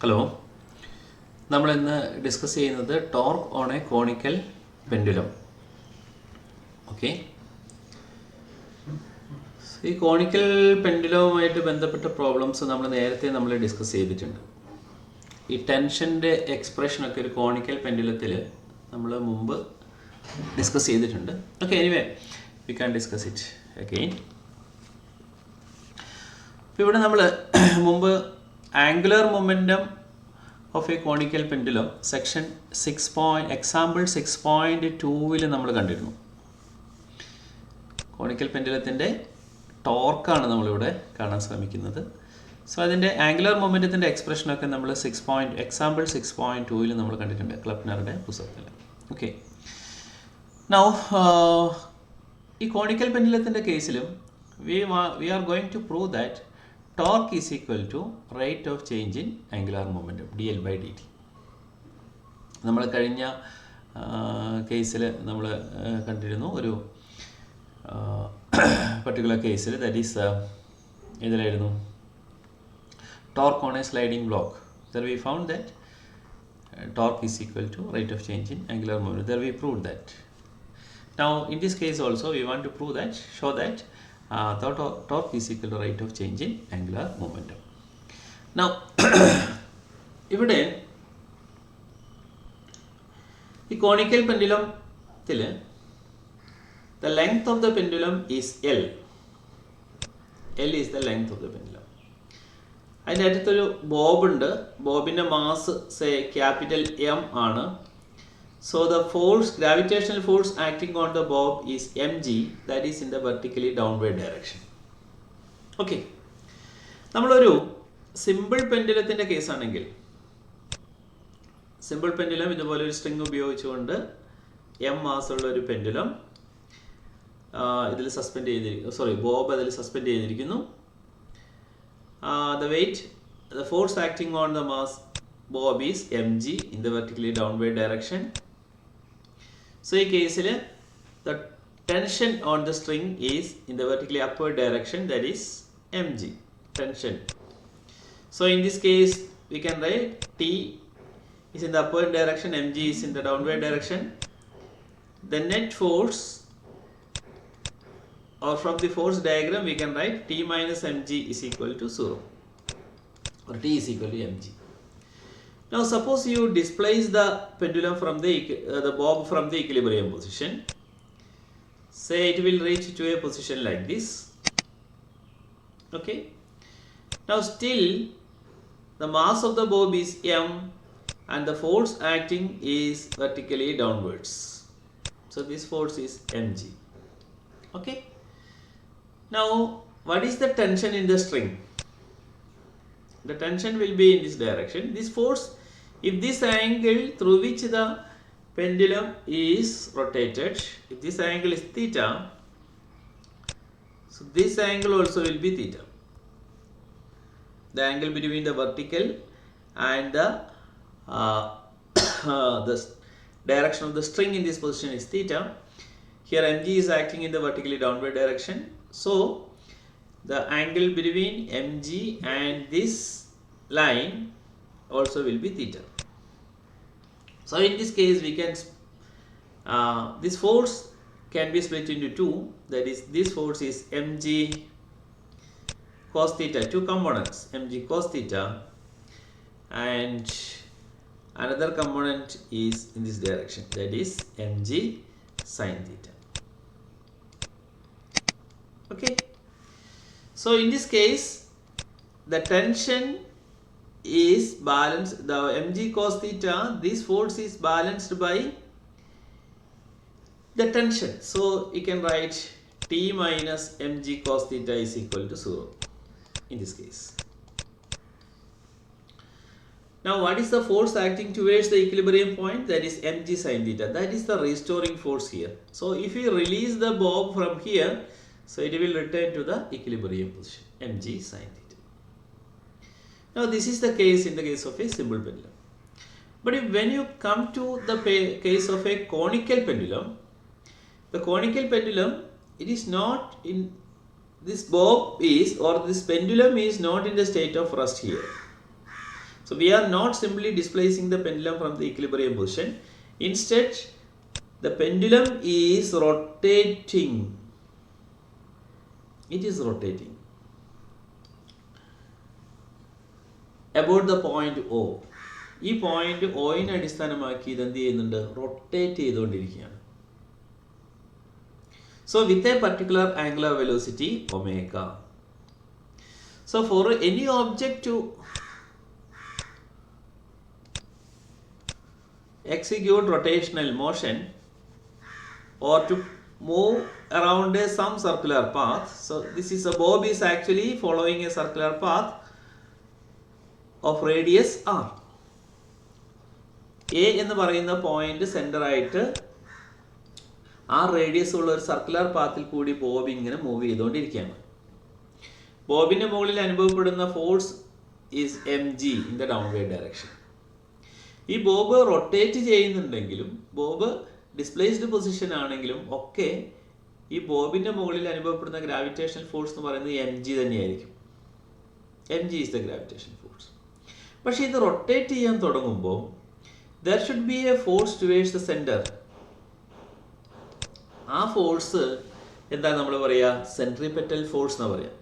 Hello, നമ്മളിന്ന് discuss ചെയ്യുന്നത് torque on A conical pendulum. Okay, ഈ കോണിക്കൽ പെൻഡുലവുമായിട്ട് ബന്ധപ്പെട്ട പ്രോബ്ലംസ് നമ്മൾ ഡിസ്കസ് ചെയ്തിട്ടുണ്ട്. ഈ ടെൻഷൻ്റെ എക്സ്പ്രഷനൊക്കെ ഒരു കോണിക്കൽ പെൻഡുലത്തിൽ നമ്മൾ മുമ്പ് ഡിസ്കസ് ചെയ്തിട്ടുണ്ട്. Okay, anyway we can discuss it again. ഇപ്പോൾ ഇവിടെ നമ്മൾ മുമ്പ് angular momentum of A conical pendulum section example 6.2 നമ്മൾ കണ്ടിരുന്നു. കോണിക്കൽ പെൻഡുലത്തിൻ്റെ ടോർക്കാണ് നമ്മളിവിടെ കാണാൻ ശ്രമിക്കുന്നത്. സോ അതിൻ്റെ ആംഗുലർ മൊമെൻറ്റത്തിൻ്റെ എക്സ്പ്രഷനൊക്കെ നമ്മൾ എക്സാമ്പിൾ 6.2 നമ്മൾ കണ്ടിട്ടുണ്ട് ക്ലപ്നറുടെ പുസ്തകത്തിൽ. ഓക്കെ, നൗ ഈ കോണിക്കൽ പെൻഡുലത്തിൻ്റെ കേസിലും we are going to prove that torque is equal to rate of change in angular momentum dl by dt. നമ്മൾ കഴിഞ്ഞ കേസിൽ നമ്മൾ കണ്ടിരുന്നു ഒരു പർട്ടിക്കുലർ കേസിൽ, ദാറ്റ് ഈസ് ഇതിലായിരുന്നു torque on a sliding block. There we found that torque is equal to rate of change in angular momentum. There we proved that. Now in this case also we want to show that torque is equal to rate of change in angular momentum. Now ഇവിടെ ഈ conical പെൻഡുലത്തിൽ the length of the pendulum is L. L is the length of the pendulum. അതിൻ്റെ അടുത്തൊരു Bob ഉണ്ട്. ബോബിൻ്റെ mass capital M ആണ്. So the gravitational force acting on the bob is mg, that is in the vertically downward direction. Okay, നമ്മളൊരു simple പെൻഡുലത്തിൻ്റെ കേസാണെങ്കിൽ, simple pendulum ഇതുപോലെ ഒരു string ഉപയോഗിച്ചുകൊണ്ട് M മാസുള്ള ഒരു pendulum ഇതിൽ ബോബ് അതിൽ സസ്പെൻഡ് ചെയ്തിരിക്കുന്നു. The force acting on the mass bob is mg in the vertically downward direction. So in case the tension on the string is in the vertically upward direction, that is mg tension. So in this case we can write T is in the upward direction, mg is in the downward direction. The net force, or from the force diagram we can write T minus mg is equal to 0, or T is equal to mg. Now suppose you displace the pendulum from the bob from the equilibrium position. Say it will reach to a position like this. Okay. Now still the mass of the bob is m and the force acting is vertically downwards. So this force is mg. Okay. Now what is the tension in the string? The tension will be in this direction. This force, if this angle through which the pendulum is rotated, if this angle is theta, so this angle also will be theta. The angle between the vertical and the direction of the string in this position is theta. Here mg is acting in the vertically downward direction. So the angle between mg and this line also will be theta. So in this case we can this force can be split into two, that is this force is mg cos theta, two components, mg cos theta, and another component is in this direction, that is mg sin theta. Okay, so in this case the tension is balanced, the mg cos theta, this force is balanced by the tension. So you can write T minus mg cos theta is equal to 0 in this case. Now what is the force acting towards the equilibrium point? That is mg sin theta. That is the restoring force here. So if we release the bob from here, so it will return to the equilibrium position, mg sin theta. Now this is the case in the case of a simple pendulum. But when you come to the case of a conical pendulum, the conical pendulum, it is not in this bob is, or this pendulum is not in the state of rest here. So we are not simply displacing the pendulum from the equilibrium position. Instead, the pendulum is rotating. It is rotating about the point O. ഈ point ഓയിനെ അടിസ്ഥാനമാക്കി ഇത് എന്ത് ചെയ്യുന്നുണ്ട്? Rotate ചെയ്തുകൊണ്ടിരിക്കുകയാണ്. So with a particular angular velocity omega. So for any object to execute rotational motion or to move around some circular path, so this is a bob is actually following a circular path of radius r. A എന്ന് പറയുന്ന point centre ആയിട്ട് ആ radius ഉള്ള ഒരു circular പാത്തിൽ കൂടി Bob ഇങ്ങനെ move ചെയ്തുകൊണ്ടിരിക്കുകയാണ്. ബോബിന്റെ മുകളിൽ അനുഭവപ്പെടുന്ന force is mg in the downward direction. ഈ ബോബ് റൊട്ടേറ്റ് ചെയ്യുന്നുണ്ടെങ്കിലും ബോബ് ഡിസ്പ്ലേസ്ഡ് പൊസിഷൻ ആണെങ്കിലും ഒക്കെ ഈ ബോബിന്റെ മുകളിൽ അനുഭവപ്പെടുന്ന ഗ്രാവിറ്റേഷണൽ ഫോഴ്സ് എന്ന് പറയുന്നത് mg തന്നെയായിരിക്കും. mg is the gravitational force. പക്ഷേ ഇത് റൊട്ടേറ്റ് ചെയ്യാൻ തുടങ്ങുമ്പോൾ there should be a force towards the center. ആ ഫോഴ്സ് എന്താ നമ്മൾ പറയുക? സെൻട്രിപെറ്റൽ ഫോഴ്സ് എന്ന് പറയാം.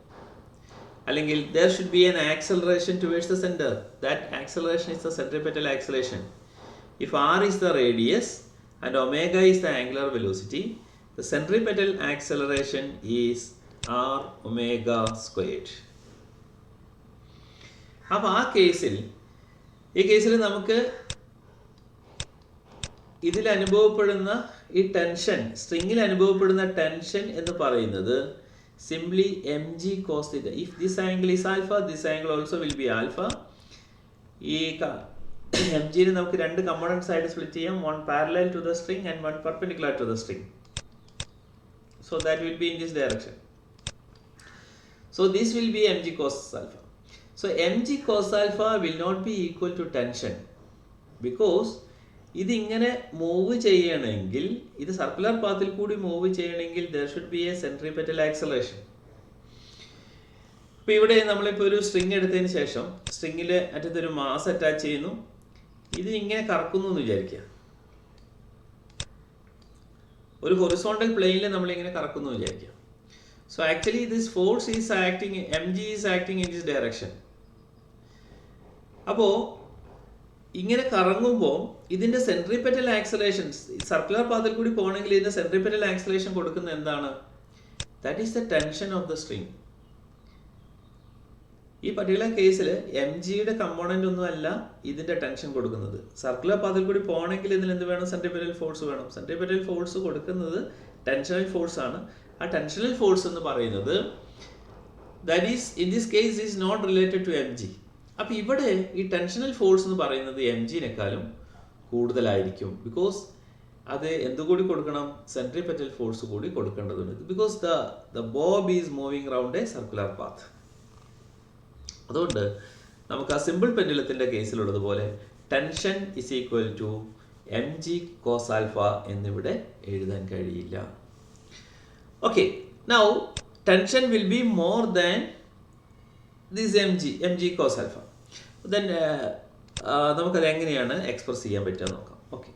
അല്ലെങ്കിൽ there should be an acceleration towards the center. That acceleration is the centripetal acceleration. If r is the radius and omega is the angular velocity, the centripetal acceleration is r omega squared. അപ്പോൾ ഈ കേസിൽ നമുക്ക് ഇതിൽ അനുഭവപ്പെടുന്ന ഈ tension, സ്ട്രിങ്ങിൽ അനുഭവപ്പെടുന്ന tension എന്ന് പറയുന്നത് simply mg cos theta. If this angle is alpha, this angle also will be alpha. ഈ mgനെ നമുക്ക് രണ്ട് കമ്പോണൻസ് ആയിട്ട് സ്പ്ലിറ്റ് ചെയ്യാം. One parallel to the string and one perpendicular to the string. So that will be in this direction. So this will be mg cos alpha. So mg cos alpha will not be equal to tension because ഇതിങ്ങനെ move ചെയ്യണമെങ്കിൽ, ഇത് circular പാത്തിൽ കൂടി move ചെയ്യണമെങ്കിൽ there should be a centripetal acceleration. അപ്പോൾ ഇവിടെ നമ്മളിപ്പോൾ ഒരു string എടുത്തതിന് ശേഷം സ്ട്രിങ്ങിൽ അറ്റത്തൊരു മാസ് അറ്റാച്ച് ചെയ്യുന്നു. ഇത് ഇങ്ങനെ കറക്കുന്നു എന്ന് വിചാരിക്കുക. ഒരു ഹൊറിസോണ്ടൽ പ്ലെയിനിൽ നമ്മളിങ്ങനെ കറക്കുന്നു എന്ന് വിചാരിക്കുക. So actually this force is acting, mg is acting in this direction. അപ്പോൾ ഇങ്ങനെ കറങ്ങുമ്പോൾ ഇതിൻ്റെ സെൻട്രിപെറ്റൽ ആക്സലേഷൻ, സർക്കുലർ പാത്തിൽ കൂടി പോകണമെങ്കിൽ ഇതിൻ്റെ സെൻട്രിപെറ്റൽ ആക്സലേഷൻ കൊടുക്കുന്നത് എന്താണ്? That is the tension of the string. ഈ പർട്ടിക്കുലർ കേസിൽ mgയുടെ കമ്പോണൻ്റ് ഒന്നും അല്ല ഇതിൻ്റെ ടെൻഷൻ കൊടുക്കുന്നത്. സർക്കുലർ പാത്തിൽ കൂടി പോകണമെങ്കിൽ ഇതിൽ എന്ത് വേണം? സെൻട്രിപെറ്റൽ ഫോഴ്സ് വേണം. സെൻട്രിപെറ്റൽ ഫോഴ്സ് കൊടുക്കുന്നത് ടെൻഷണൽ ഫോഴ്സ് ആണ്. ആ ടെൻഷണൽ ഫോഴ്സ് എന്ന് പറയുന്നത് that is in this case is not related to mg. അപ്പോൾ ഇവിടെ ഈ ടെൻഷണൽ ഫോഴ്സ് എന്ന് പറയുന്നത് mgനേക്കാളും കൂടുതലായിരിക്കും. ബിക്കോസ് അത് എന്തുകൂടി കൊടുക്കണം? സെൻട്രിപെറ്റൽ ഫോഴ്സ് കൂടി കൊടുക്കേണ്ടതുണ്ട്. Because the bob is moving round a circular path. അതുകൊണ്ട് നമുക്ക് ആ സിമ്പിൾ പെൻഡുലത്തിൻ്റെ കേസിലുള്ളതുപോലെ tension is equal to mg cos alpha എന്നിവിടെ എഴുതാൻ കഴിയില്ല. Okay, now tension will be more than this mg cos alpha. Then നമുക്കത് എങ്ങനെയാണ് എക്സ്പ്രസ് ചെയ്യാൻ പറ്റുക നോക്കാം. Okay,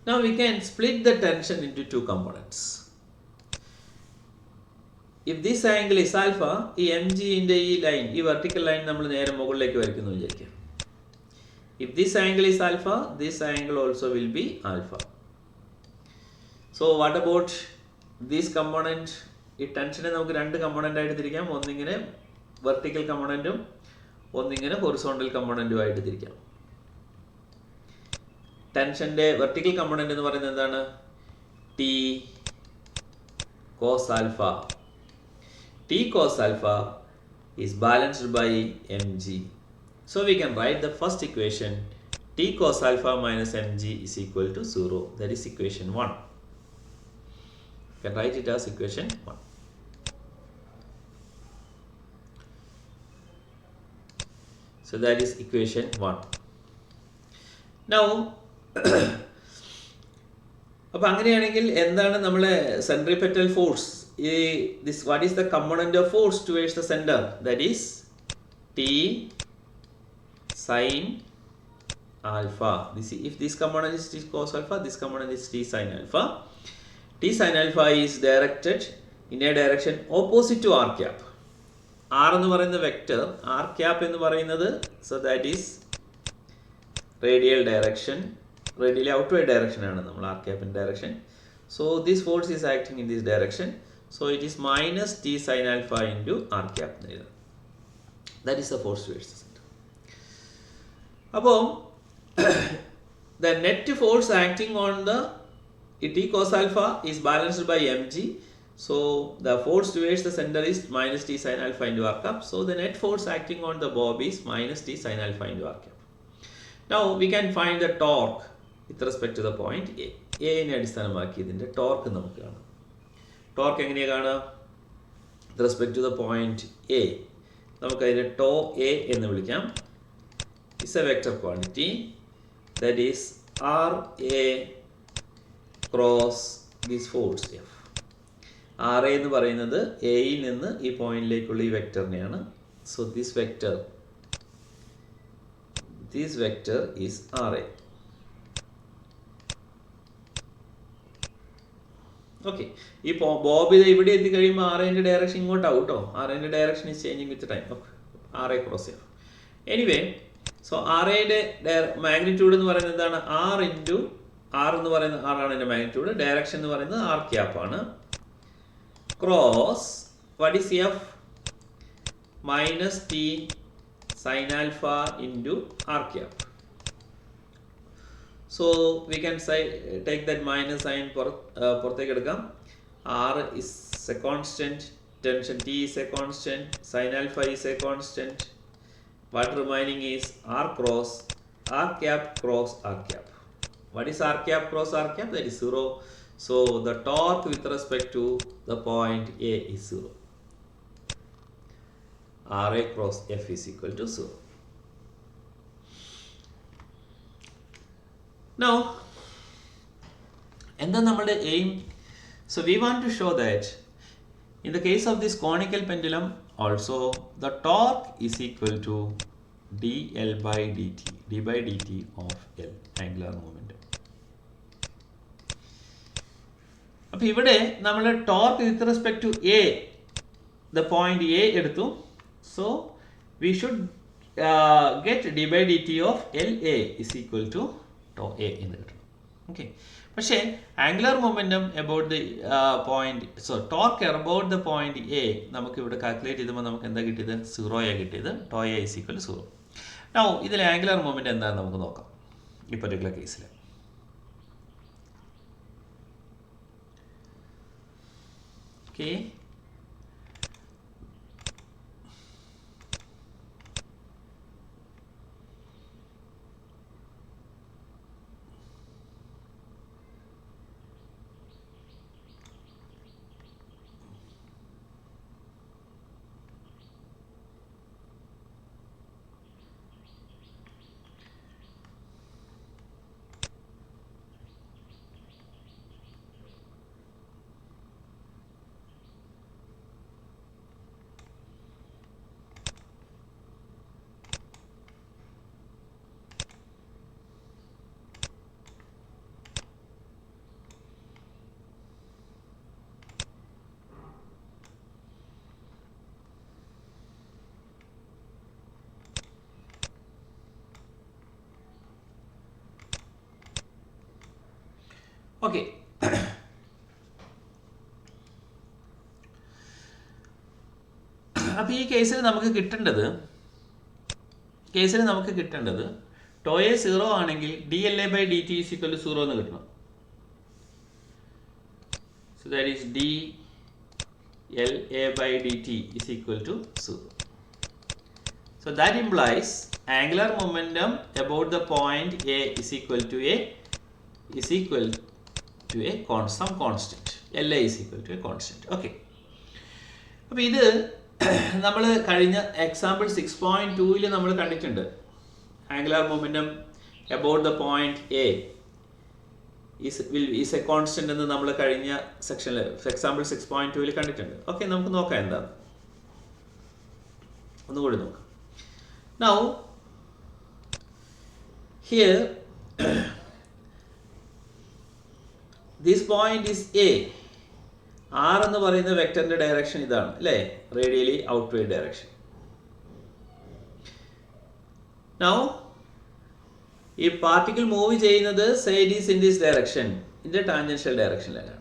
now we can split the tension into two components. If this angle is alpha, ഈ mg ന്റെ ഈ ലൈൻ, ഈ വെർട്ടിക്കൽ ലൈൻ നമ്മൾ നേരെ മുകളിലേക്ക് വരയ്ക്കുന്നു വിചാരിക്കാം. If this angle is alpha, this angle also will be alpha. So what about this component? ഈ ടെൻഷനെ നമുക്ക് രണ്ട് കമ്പോണൻ്റ് ആയിട്ട് തിരിക്കാം. ഒന്നിങ്ങനെ വെർട്ടിക്കൽ കമ്പോണൻറ്റും ഒന്നിങ്ങനെ ഹൊറിസോണ്ടൽ കമ്പോണൻറ്റും ആയിട്ട് തിരിക്കാം. ടെൻഷൻ്റെ വെർട്ടിക്കൽ കമ്പോണൻ്റ് എന്ന് പറയുന്നത് എന്താണ്? T cos alpha. T cos alpha is balanced by mg. So we can write the first equation, t cos alpha minus mg is equal to 0. That is equation 1. You can write it as equation 1. So that is equation 1. Now അപ്പോൾ അങ്ങനെയാണെങ്കിൽ എന്താണ് നമ്മളെ centripetal force? ഈ this what is the component of force towards the centre? That is T sine alpha. If this component is T cos alpha, this component is T sine alpha. T sine alpha is directed in a direction opposite to r cap. R എന്ന് പറയുന്ന vector, r cap എന്ന് പറയുന്നത്, so that is radial direction, radially outward direction ആണ് നമ്മൾ r cap in direction. So this force is acting in this direction. So it is minus T sine alpha into r cap. That is the force towards the center. അപ്പോൾ the net force acting on the T cos alpha is balanced by mg. So the force towards the center is minus T sine alpha into r cap. So the net force acting on the bob is minus T sine alpha into r cap. Now we can find the torque with respect to the point A. A നെ അടിസ്ഥാനമാക്കി ഇതിന്റെ torque നമുക്ക് കാണാം. Torque എങ്ങനെയാണ് കാണുക? With respect to the point A, നമുക്ക് അതിനെ to A എന്ന് വിളിക്കാം. It's a vector quantity, that is RA cross this force F. RA എന്ന് പറയുന്നത് എയിൽ നിന്ന് ഈ പോയിന്റിലേക്കുള്ള ഈ വെക്ടറിനെയാണ്. So this vector is RA. Okay, ഈ ബോബ് ഇത് ഇവിടെ എത്തി കഴിയുമ്പോൾ RAന്റെ ഡയറക്ഷൻ ഇങ്ങോട്ടാവും കേട്ടോ. RAന്റെ direction is changing with time. RA cross F. Anyway, so RAയുടെ മാഗ്നിറ്റ്യൂഡ് എന്ന് പറയുന്നത് എന്താണ്? R into R എന്ന് പറയുന്നത് R ആണ് എൻ്റെ മാഗ്നിറ്റ്യൂഡ്. ഡയറക്ഷൻ എന്ന് പറയുന്നത് R cap ആണ്. Cross, what is F? Minus T sin alpha into r cap. So we can say take that minus sign പുറത്തേക്ക് എടുക്കാം. R is a constant, tension T is a constant, sin alpha is a constant. What remaining is R cross r cap cross r cap. What is r cap cross r cap? That is 0. So the torque with respect to the point A is 0. RA cross F is equal to 0. Now, and then our aim, so we want to show that in the case of this conical pendulum also the torque is equal to dl by dt, d by dt of L, angular momentum. അപ്പോൾ ഇവിടെ നമ്മൾ torque with respect to A, the point A എടുത്തു. So we should get d by D t of L A is equal to tau A എന്ന് കിട്ടണം. Okay, പക്ഷേ angular momentum about the point, so torque about the point A നമുക്ക് ഇവിടെ calculate ചെയ്തപ്പോൾ നമുക്ക് എന്താ കിട്ടിയത്? 0 കിട്ടിയത്. Tau A is equal to 0. Now ഇതിൽ ആംഗുലർ മൊമെൻറ്റം എന്താണെന്ന് നമുക്ക് നോക്കാം ഈ പർട്ടിക്കുലർ കേസിൽ. Okay. ഓക്കെ, അപ്പോൾ ഈ കേസിൽ നമുക്ക് കിട്ടേണ്ടത് ടോ എ 0 ആണെങ്കിൽ D L A by D T is equal to 0 എന്ന് കിട്ടണം. So that is D L A by D T is equal to 0. So that implies angular momentum about the point A is equal to some constant. LA is equal to a constant. Okay. അപ്പോൾ ഇത് നമ്മൾ കഴിഞ്ഞ example 6.2ൽ നമ്മൾ കണ്ടിട്ടുണ്ട്. Angular momentum about the point A is A constant എന്ന് നമ്മൾ കഴിഞ്ഞ സെക്ഷനിൽ എക്സാമ്പിൾ 6.2ൽ കണ്ടിട്ടുണ്ട്. ഓക്കെ, നമുക്ക് നോക്കാം എന്താണ്. ഒന്നുകൂടി നോക്കാം. Now here this point is A. R എന്ന് പറയുന്ന വെക്ടറിന്റെ ഡയറക്ഷൻ ഇതാണ് അല്ലേ, റേഡിയലി ഔട്ട്വേർഡ് ഡയറക്ഷൻ. Now ഈ പാർട്ടിക്കിൾ മൂവ് ചെയ്യുന്നത് say it is in this direction, ഇതിന്റെ tangential ഡയറക്ഷനിലാണ്.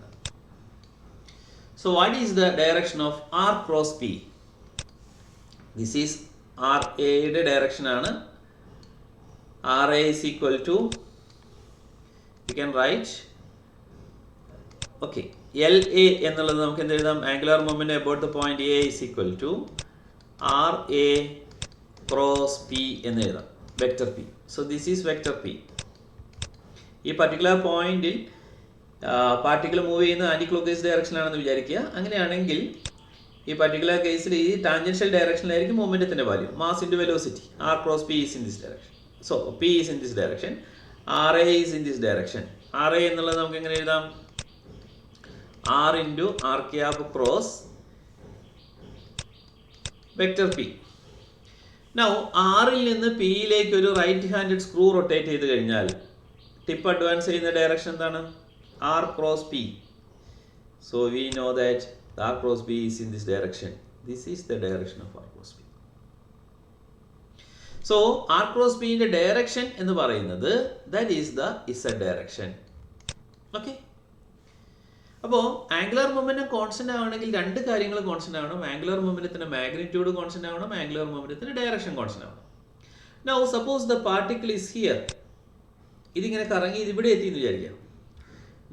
So what is the direction of R cross P? This is RA യുടെ direction ആണ്. RA is equal to, you can write, okay, LA എന്നുള്ളത് നമുക്ക് എന്ത് എഴുതാം, angular moment about the point A is equal to RA cross P എന്ന് എഴുതാം, vector P. So this is vector P. ഈ particular പോയിന്റിൽ പാർട്ടിക്കിൾ മൂവ് ചെയ്യുന്ന anticlockwise ഡയറക്ഷനിലാണെന്ന് വിചാരിക്കുക. അങ്ങനെയാണെങ്കിൽ ഈ പർട്ടിക്കുലർ കേസിൽ ഈ ടാൻജൻഷ്യൽ ഡയറക്ഷനിലായിരിക്കും മൊമെന്റത്തിന്റെ value, mass into velocity. R cross P is in this direction. So P is in this direction, RA is in this direction. RA എന്നുള്ളത് നമുക്ക് എങ്ങനെ എഴുതാം, R into R cap cross vector P. Now R ൽ നിന്ന് P യിലേക്ക് ഒരു right handed screw rotate ചെയ്ത് കഴിഞ്ഞാൽ ടിപ്പ് അഡ്വാൻസ് ചെയ്യുന്ന ഡയറക്ഷൻ എന്താണ്, R cross P. So we know that the R cross P is in this direction. This is the direction of R cross P. So R cross P ന്റെ direction എന്ന് പറയുന്നത് that is the Z direction. Okay. അപ്പോൾ angular momentum constant ആവണമെങ്കിൽ രണ്ട് കാര്യങ്ങൾ constant ആവണം. Angular മൊമെന്റത്തിന്റെ magnitude constant ആവണം, angular മൊമെന്റത്തിന്റെ ഡയറക്ഷൻ കോൺസ്റ്റന്റ് ആവണം. Now suppose the particle is here. ഇതിങ്ങനെ കറങ്ങി ഇവിടെ എത്തി എന്ന് വിചാരിക്കാം.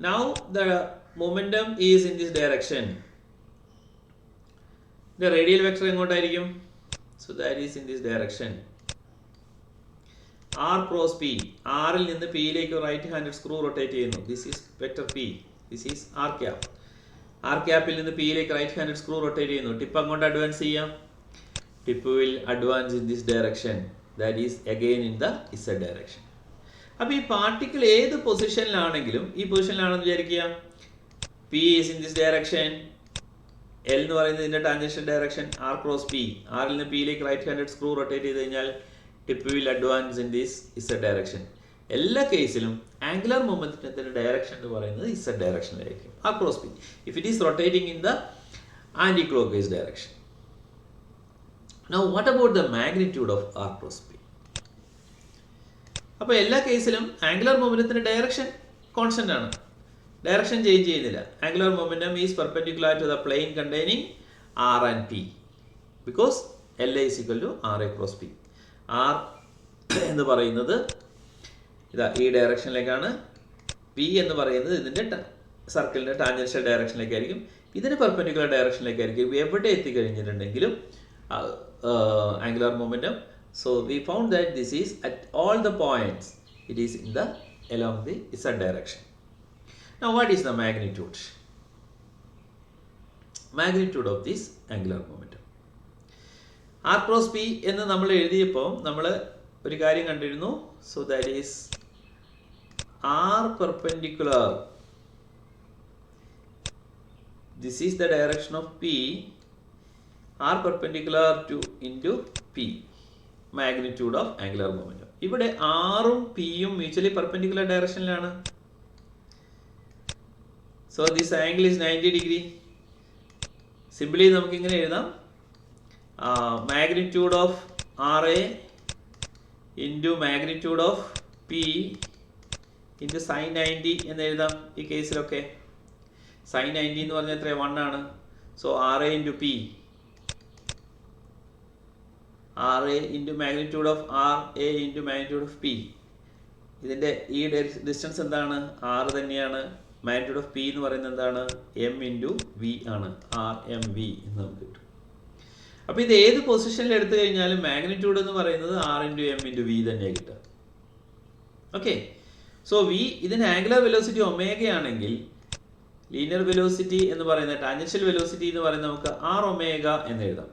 Now the momentum is in this direction. The radial vector എങ്ങോട്ടായിരിക്കും? So that is in this direction. R cross P. R ൽ നിന്ന് P യിലേക്ക് റൈറ്റ് ഹാൻഡഡ് സ്ക്രൂ റൊട്ടേറ്റ് ചെയ്യുന്നു. This is vector P. This is R cap. R cap ൽ നിന്ന് P യിലേക്ക് right handed screw rotate ചെയ്യുന്നു. Tip അങ്ങോട്ട് advance ചെയ്യാം. Tip will advance in this direction. That is again in the Z direction. അപ്പോൾ ഈ particle ഏത് പൊസിഷനിലാണെങ്കിലും, ഈ പൊസിഷനിലാണെന്ന് വിചാരിക്കുക, P is in this direction, L എന്ന് പറയുന്നത് ഇതിന്റെ tangential direction, R cross P. R ൽ നിന്ന് P യിലേക്ക് റൈറ്റ് ഹാൻഡഡ് സ്ക്രൂ റൊട്ടേറ്റ് ചെയ്ത് കഴിഞ്ഞാൽ tip will advance in this Z direction. എല്ലാ കേസിലും ആംഗുലർ മൊമെന്റത്തിന്റെ ഡയറക്ഷൻ എന്ന് പറയുന്നത് Z ഡയറക്ഷനിലായിരിക്കും, R cross P. If it is rotating in the anti-clockwise direction. Now what about the magnitude of R cross P? അപ്പോൾ എല്ലാ കേസിലും ആംഗുലർ മൊമെന്റത്തിന്റെ direction constant ആണ്, ഡയറക്ഷൻ ചേഞ്ച് ചെയ്യുന്നില്ല. Angular momentum is perpendicular to the plane containing R and P because LA is equal to RA cross P. R എന്ന് പറയുന്നത് ഇതാ ഈ ഡയറക്ഷനിലേക്കാണ്, P എന്ന് പറയുന്നത് ഇതിന്റെ സർക്കിളിന്റെ ടാൻജൻഷ്യൽ ഡയറക്ഷനിലേക്കായിരിക്കും, ഇതിന് പെർപെൻഡിക്കുലർ ഡയറക്ഷനിലേക്കായിരിക്കും എവിടെ എത്തിക്കഴിഞ്ഞിട്ടുണ്ടെങ്കിലും angular momentum. So we found that this is at all the points it is in the along the Z direction. Now what is the magnitude? Magnitude of this angular momentum. R cross P എന്ന് നമ്മൾ എഴുതിയപ്പോൾ നമ്മൾ ഒരു കാര്യം കണ്ടിരുന്നു. So that is R perpendicular. This is the direction of P. R perpendicular to into P. Magnitude of angular momentum. ഇവിടെ ആറും പിയും മ്യൂച്വലി പെർപെൻഡിക്കുലർ ഡയറക്ഷനിലാണ്. So this angle is 90 degree. Simply നമുക്ക് ഇങ്ങനെ എഴുതാം, magnitude of R A into magnitude of P into sine 90 എന്ന് എഴുതാം. ഈ കേസിലൊക്കെ സൈൻ 90 എന്ന് പറഞ്ഞാൽ എത്ര, 1 ആണ്. So R A into P, R A into magnitude of R A into magnitude of P. ഇതിൻ്റെ ഈ ഡിസ്റ്റൻസ് എന്താണ്, ആർ തന്നെയാണ്. മാഗ്നിറ്റ്യൂഡ് ഓഫ് പി എന്ന് പറയുന്നത് എന്താണ്, എം ഇൻറ്റു വി ആണ്, ആർ എം വി എന്ന് നമുക്ക് കിട്ടും. അപ്പോൾ ഇത് ഏത് പൊസിഷനിൽ എടുത്തു കഴിഞ്ഞാലും മാഗ്നിറ്റ്യൂഡ് എന്ന് പറയുന്നത് R into M into V തന്നെയാണ് കിട്ടുക. ഓക്കെ, സോ വി ഇതിന് ആംഗുലർ വെലോസിറ്റി ഒമേഗ ആണെങ്കിൽ ലീനിയർ വെലോസിറ്റി എന്ന് പറയുന്ന ടാൻജൻഷ്യൽ വെലോസിറ്റി എന്ന് പറയുന്നത് നമുക്ക് ആർ ഒമേഗ എന്ന് എഴുതാം.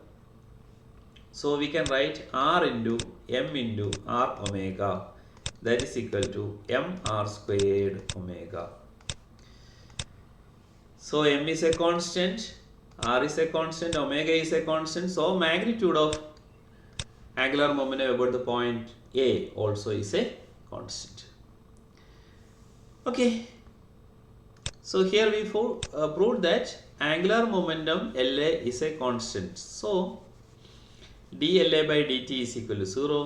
So we can write R into M into R omega, that is equal to mr squared omega. So M is a constant, R is a constant, omega is a constant. So magnitude of angular momentum about the point A also is a constant. Okay, so here we proved that angular momentum LA is a constant. So dLA by dt is equal to 0.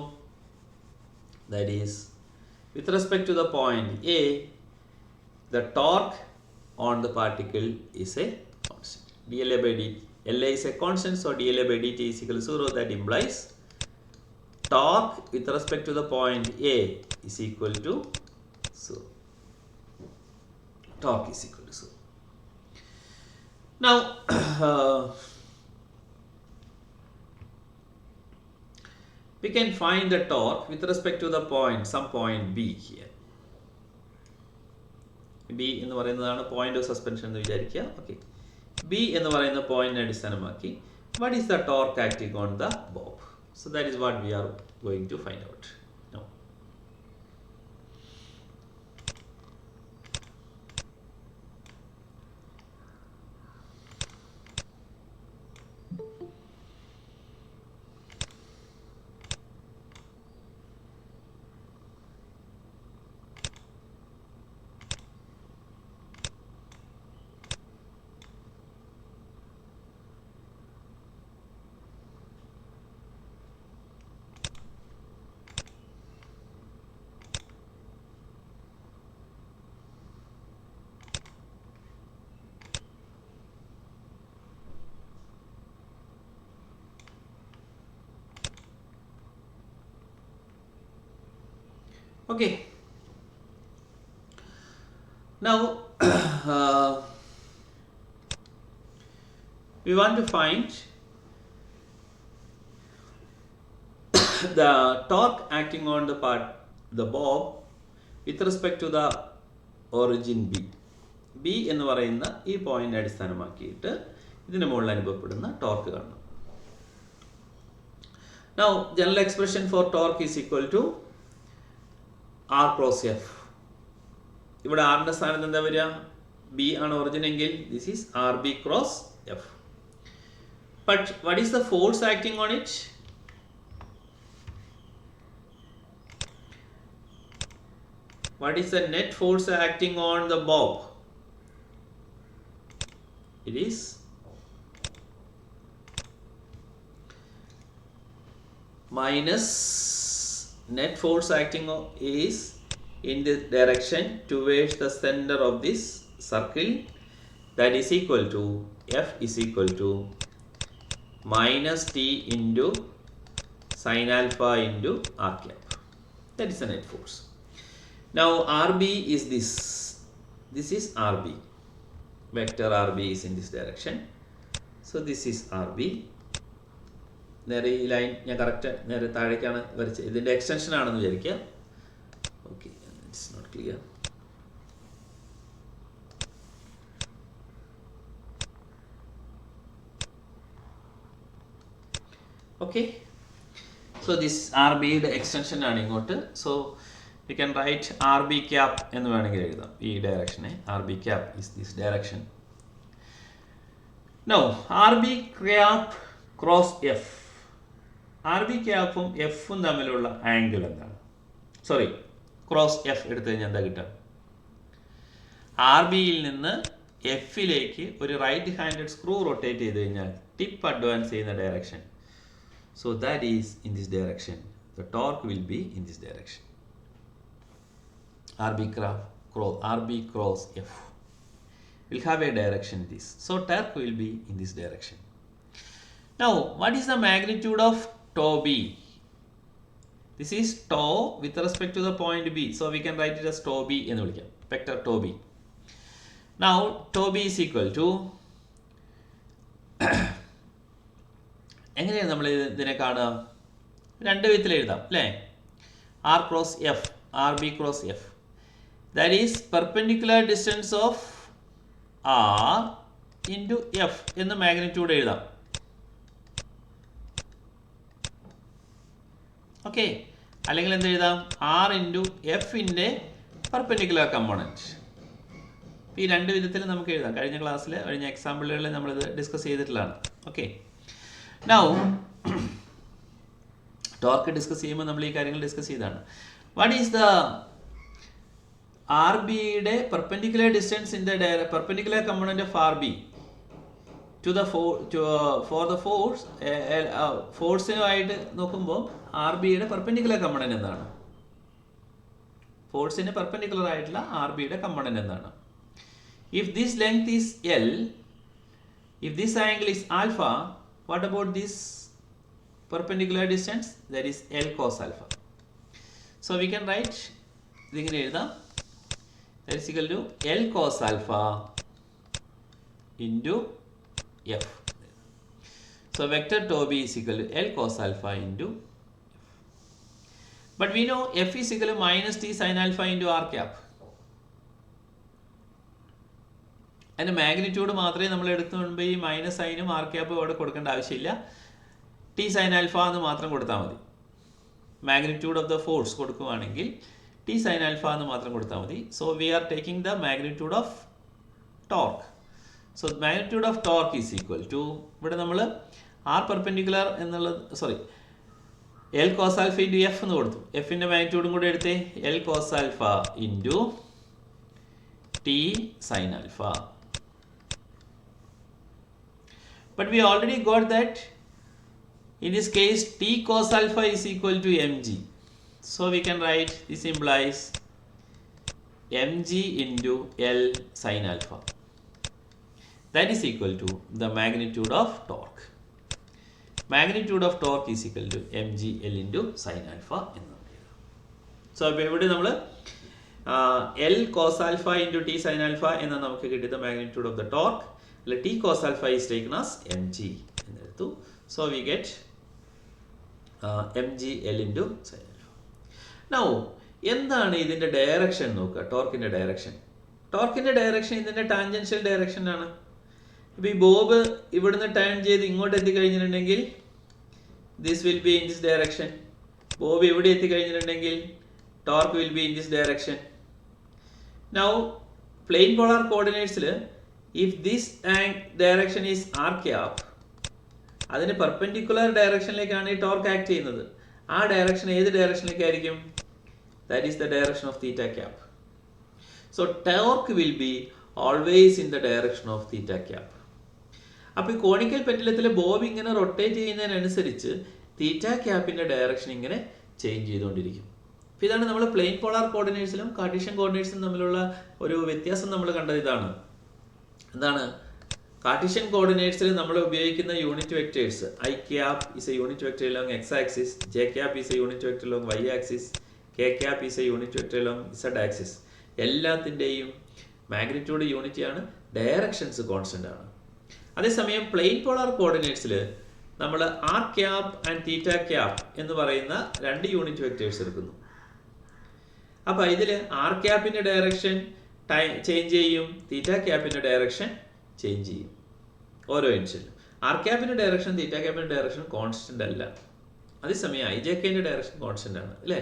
That is, with respect to the point A, the torque on the particle is a constant. dLA by dt, LA is a constant, so dLA by dt is equal to 0. That implies torque with respect to the point A is equal to 0. Torque is equal to 0. Now, we can find the torque with respect to the point, some point B here. B എന്ന് പറയുന്നതാണ് point of suspension എന്ന് വിചാരിക്കുക. Okay. B എന്ന് പറയുന്ന point അടിസ്ഥാനമാക്കി what is the torque acting on the bob? So that is what we are going to find out now. Okay, now we want to find the torque acting on the bob with respect to the origin B. B എന്ന് പറയുന്ന ഈ point അടിസ്ഥാനമാക്കിയിട്ട് ഇതിന് മുകളിൽ അനുഭവപ്പെടുന്ന torque കാണണം. Now general expression for torque is equal to R cross F. ഇവിടെ ആറിൻ്റെ സ്ഥാനത്ത് എന്താ വരിക? B ആണ് ഒറിജിൻ എങ്കിൽ this is RB cross F. But what is the force acting on it? What is the net force acting on the bob? It is minus net force acting is in this direction towards the center of this circle. That is equal to F is equal to minus T into sin alpha into R cap. That is the net force. Now RB is this. This is RB. Vector RB is in this direction. So this is RB. നേരെ ഈ line ഞാൻ correct നേരെ താഴേക്കാണ് വരച്ചത്. ഇതിൻ്റെ extension ആണെന്ന് വിചാരിക്കുക. Okay, it's not clear. Okay, so this R ബിയുടെ extension ആണ് ഇങ്ങോട്ട്. സോ we can write RB cap എന്ന് വേണമെങ്കിൽ എഴുതാം ഈ ഡയറക്ഷനെ. RB cap is this direction. Now RB cap cross F. RB ക്യാപ്പും എഫും തമ്മിലുള്ള ആംഗിൾ എന്താണ്? സോറി, ക്രോസ് എഫ് എടുത്തു കഴിഞ്ഞാൽ എന്താ കിട്ടുക? RBയിൽ നിന്ന് എഫിലേക്ക് ഒരു റൈറ്റ് ഹാൻഡഡ് സ്ക്രൂ റൊട്ടേറ്റ് ചെയ്ത് കഴിഞ്ഞാൽ ടിപ്പ് അഡ്വാൻസ് ചെയ്യുന്ന direction. So that is in this direction. The torque will be in this direction. RB cross F will have a direction this. So torque will be in this direction. Now what is the magnitude of tau B? This is tau with respect to the point B. So we can write it as tau B എന്ന് വിളിക്കാം. Vector tau B. Now tau B is equal to എങ്ങനെയാണ് നമ്മൾ ഇതിനെ കാണുക? രണ്ട് വിധത്തിൽ എഴുതാം അല്ലേ? R cross F, RB cross F. That is perpendicular distance of R into F എന്ന് മാഗ്നിറ്റ്യൂഡ് എഴുതാം. ഓക്കെ, അല്ലെങ്കിൽ എന്ത് എഴുതാം? R ഇൻറ്റു എഫിൻ്റെ പെർപെൻഡിക്കുലർ കമ്പോണൻറ്റ്. ഈ രണ്ട് വിധത്തിൽ നമുക്ക് എഴുതാം. കഴിഞ്ഞ ക്ലാസ്സിൽ കഴിഞ്ഞ എക്സാമ്പിളുകളിൽ നമ്മളിത് ഡിസ്കസ് ചെയ്തിട്ടുള്ളതാണ്. ഓക്കെ, നൗ ടോർക്ക് ഡിസ്കസ് ചെയ്യുമ്പോൾ നമ്മൾ ഈ കാര്യങ്ങൾ ഡിസ്കസ് ചെയ്താണ്. വാട്ട് ഈസ് ദ ആർ ബിയുടെ perpendicular distance in the perpendicular component of R B to the for the force. ഫോഴ്സിനുമായിട്ട് നോക്കുമ്പോൾ ആർ ബിയുടെ പെർപെൻഡിക്കുലർ കമ്പോണന്റ് എന്താണ്? ഫോഴ്സിന് പെർപെൻഡിക്കുലർ ആയിട്ടുള്ള ആർ ബിയുടെ കമ്പോണന്റ് എന്താണ്? If this length is L, if this angle is alpha, what about this perpendicular distance? That is L cos alpha. So we can write ഇതിങ്ങനെ എഴുതാം, that is equal to L cos alpha into F. So vector tau b is equal to L cos alpha into F. But we know F is equal to minus T sin alpha into R cap. അതിൻ്റെ magnitude മാത്രമേ നമ്മൾ എടുത്തുകൊണ്ട് ഈ minus സൈനും R ക്യാപ്പും അവിടെ കൊടുക്കേണ്ട ആവശ്യമില്ല. T sine alpha എന്ന് മാത്രം കൊടുത്താൽ മതി. മാഗ്നിറ്റ്യൂഡ് ഓഫ് ദ ഫോഴ്സ് കൊടുക്കുകയാണെങ്കിൽ ടി സൈൻ ആൽഫ എന്ന് മാത്രം കൊടുത്താൽ മതി. So we are taking the magnitude of torque. So magnitude of torque is equal to, ഇവിടെ നമ്മൾ ആർ പെർപെൻഡിക്കുലർ എന്നുള്ളത്, sorry, L cos alpha into F എന്ന് കൊടുത്തു. എഫിൻ്റെ മാഗ്നിറ്റ്യൂഡും കൂടെ എടുത്തേ, L cos alpha into T sine alpha. But we already got that in this case T cos alpha is equal to mg. So we can write this implies mg into L sin alpha. That is equal to the magnitude of torque. Magnitude of torque is equal to mg L into sin alpha. So ഇവിടെ നമ്മൾ L cos alpha into T sin alpha എന്ന നമുക്ക് കിട്ടിയ magnitude of the torque. T cos alpha is taken as mg. So we get mg L into sin alpha. Now എന്താണ് ഇതിൻ്റെ direction നോക്കുക? ടോർക്കിൻ്റെ direction. ടോർക്കിൻ്റെ ഡയറക്ഷൻ ഇതിൻ്റെ ടാൻജൻഷ്യൽ ഡയറക്ഷൻ ആണ്. ഇപ്പോൾ ഈ ബോബ് ഇവിടുന്ന് ടേൺ ചെയ്ത് ഇങ്ങോട്ട് എത്തിക്കഴിഞ്ഞിട്ടുണ്ടെങ്കിൽ this will be in this direction. Bob ഇവിടെ എത്തിക്കഴിഞ്ഞിട്ടുണ്ടെങ്കിൽ torque will be in this direction. Now plane polar കോർഡിനേറ്റ്സിൽ if this direction is r cap, അതിന് പെർപെൻഡിക്കുലർ ഡയറക്ഷനിലേക്കാണ് ഈ ടോർക്ക് ആക്ട് ചെയ്യുന്നത്. ആ ഡയറക്ഷൻ ഏത് ഡയറക്ഷനിലേക്കായിരിക്കും? That is the direction of theta cap. So torque will be always in the direction of theta cap. അപ്പോൾ ഈ കോണിക്കൽ പെൻഡുലത്തിൽ ബോബ് ഇങ്ങനെ റൊട്ടേറ്റ് ചെയ്യുന്നതിനനുസരിച്ച് തീറ്റ ക്യാപ്പിൻ്റെ ഡയറക്ഷൻ ഇങ്ങനെ ചേഞ്ച് ചെയ്തുകൊണ്ടിരിക്കും. അപ്പോൾ ഇതാണ് നമ്മൾ പ്ലെയിൻ പോളാർ കോർഡിനേറ്റ്സിലും കാർട്ടീഷ്യൻ കോർഡിനേറ്റ്സിലും തമ്മിലുള്ള ഒരു വ്യത്യാസം നമ്മൾ കണ്ടത്. ഇതാണ് എന്താണ്? കാർട്ടീഷ്യൻ കോർഡിനേറ്റ്സിൽ നമ്മൾ ഉപയോഗിക്കുന്ന unit vectors, I cap is a unit vector along x axis, j cap is a unit vector along y axis, k cap is a unit vector along z axis. എല്ലാത്തിൻ്റെയും മാഗ്നിറ്റ്യൂഡ് യൂണിറ്റിയാണ്, directions constant ആണ്. അതേസമയം plane polar കോർഡിനേറ്റ്സിൽ നമ്മൾ R cap and theta cap എന്ന് പറയുന്ന രണ്ട് unit vectors എടുക്കുന്നു. അപ്പോൾ ഇതിൽ ആർ ക്യാപ്പിൻ്റെ ഡയറക്ഷൻ ചേഞ്ച് ചെയ്യും, തീറ്റ ക്യാപ്പിൻ്റെ ഡയറക്ഷൻ ചേഞ്ച് ചെയ്യും ഓരോ ഇൻസിലും. ആർ ക്യാപ്പിൻ്റെ ഡയറക്ഷൻ തീറ്റ ക്യാപ്പിൻ്റെ ഡയറക്ഷൻ കോൺസ്റ്റന്റ് അല്ല. അതേസമയം ഐ ജെ കെൻ്റെ ഡയറക്ഷൻ കോൺസ്റ്റന്റ് ആണ്, അല്ലേ?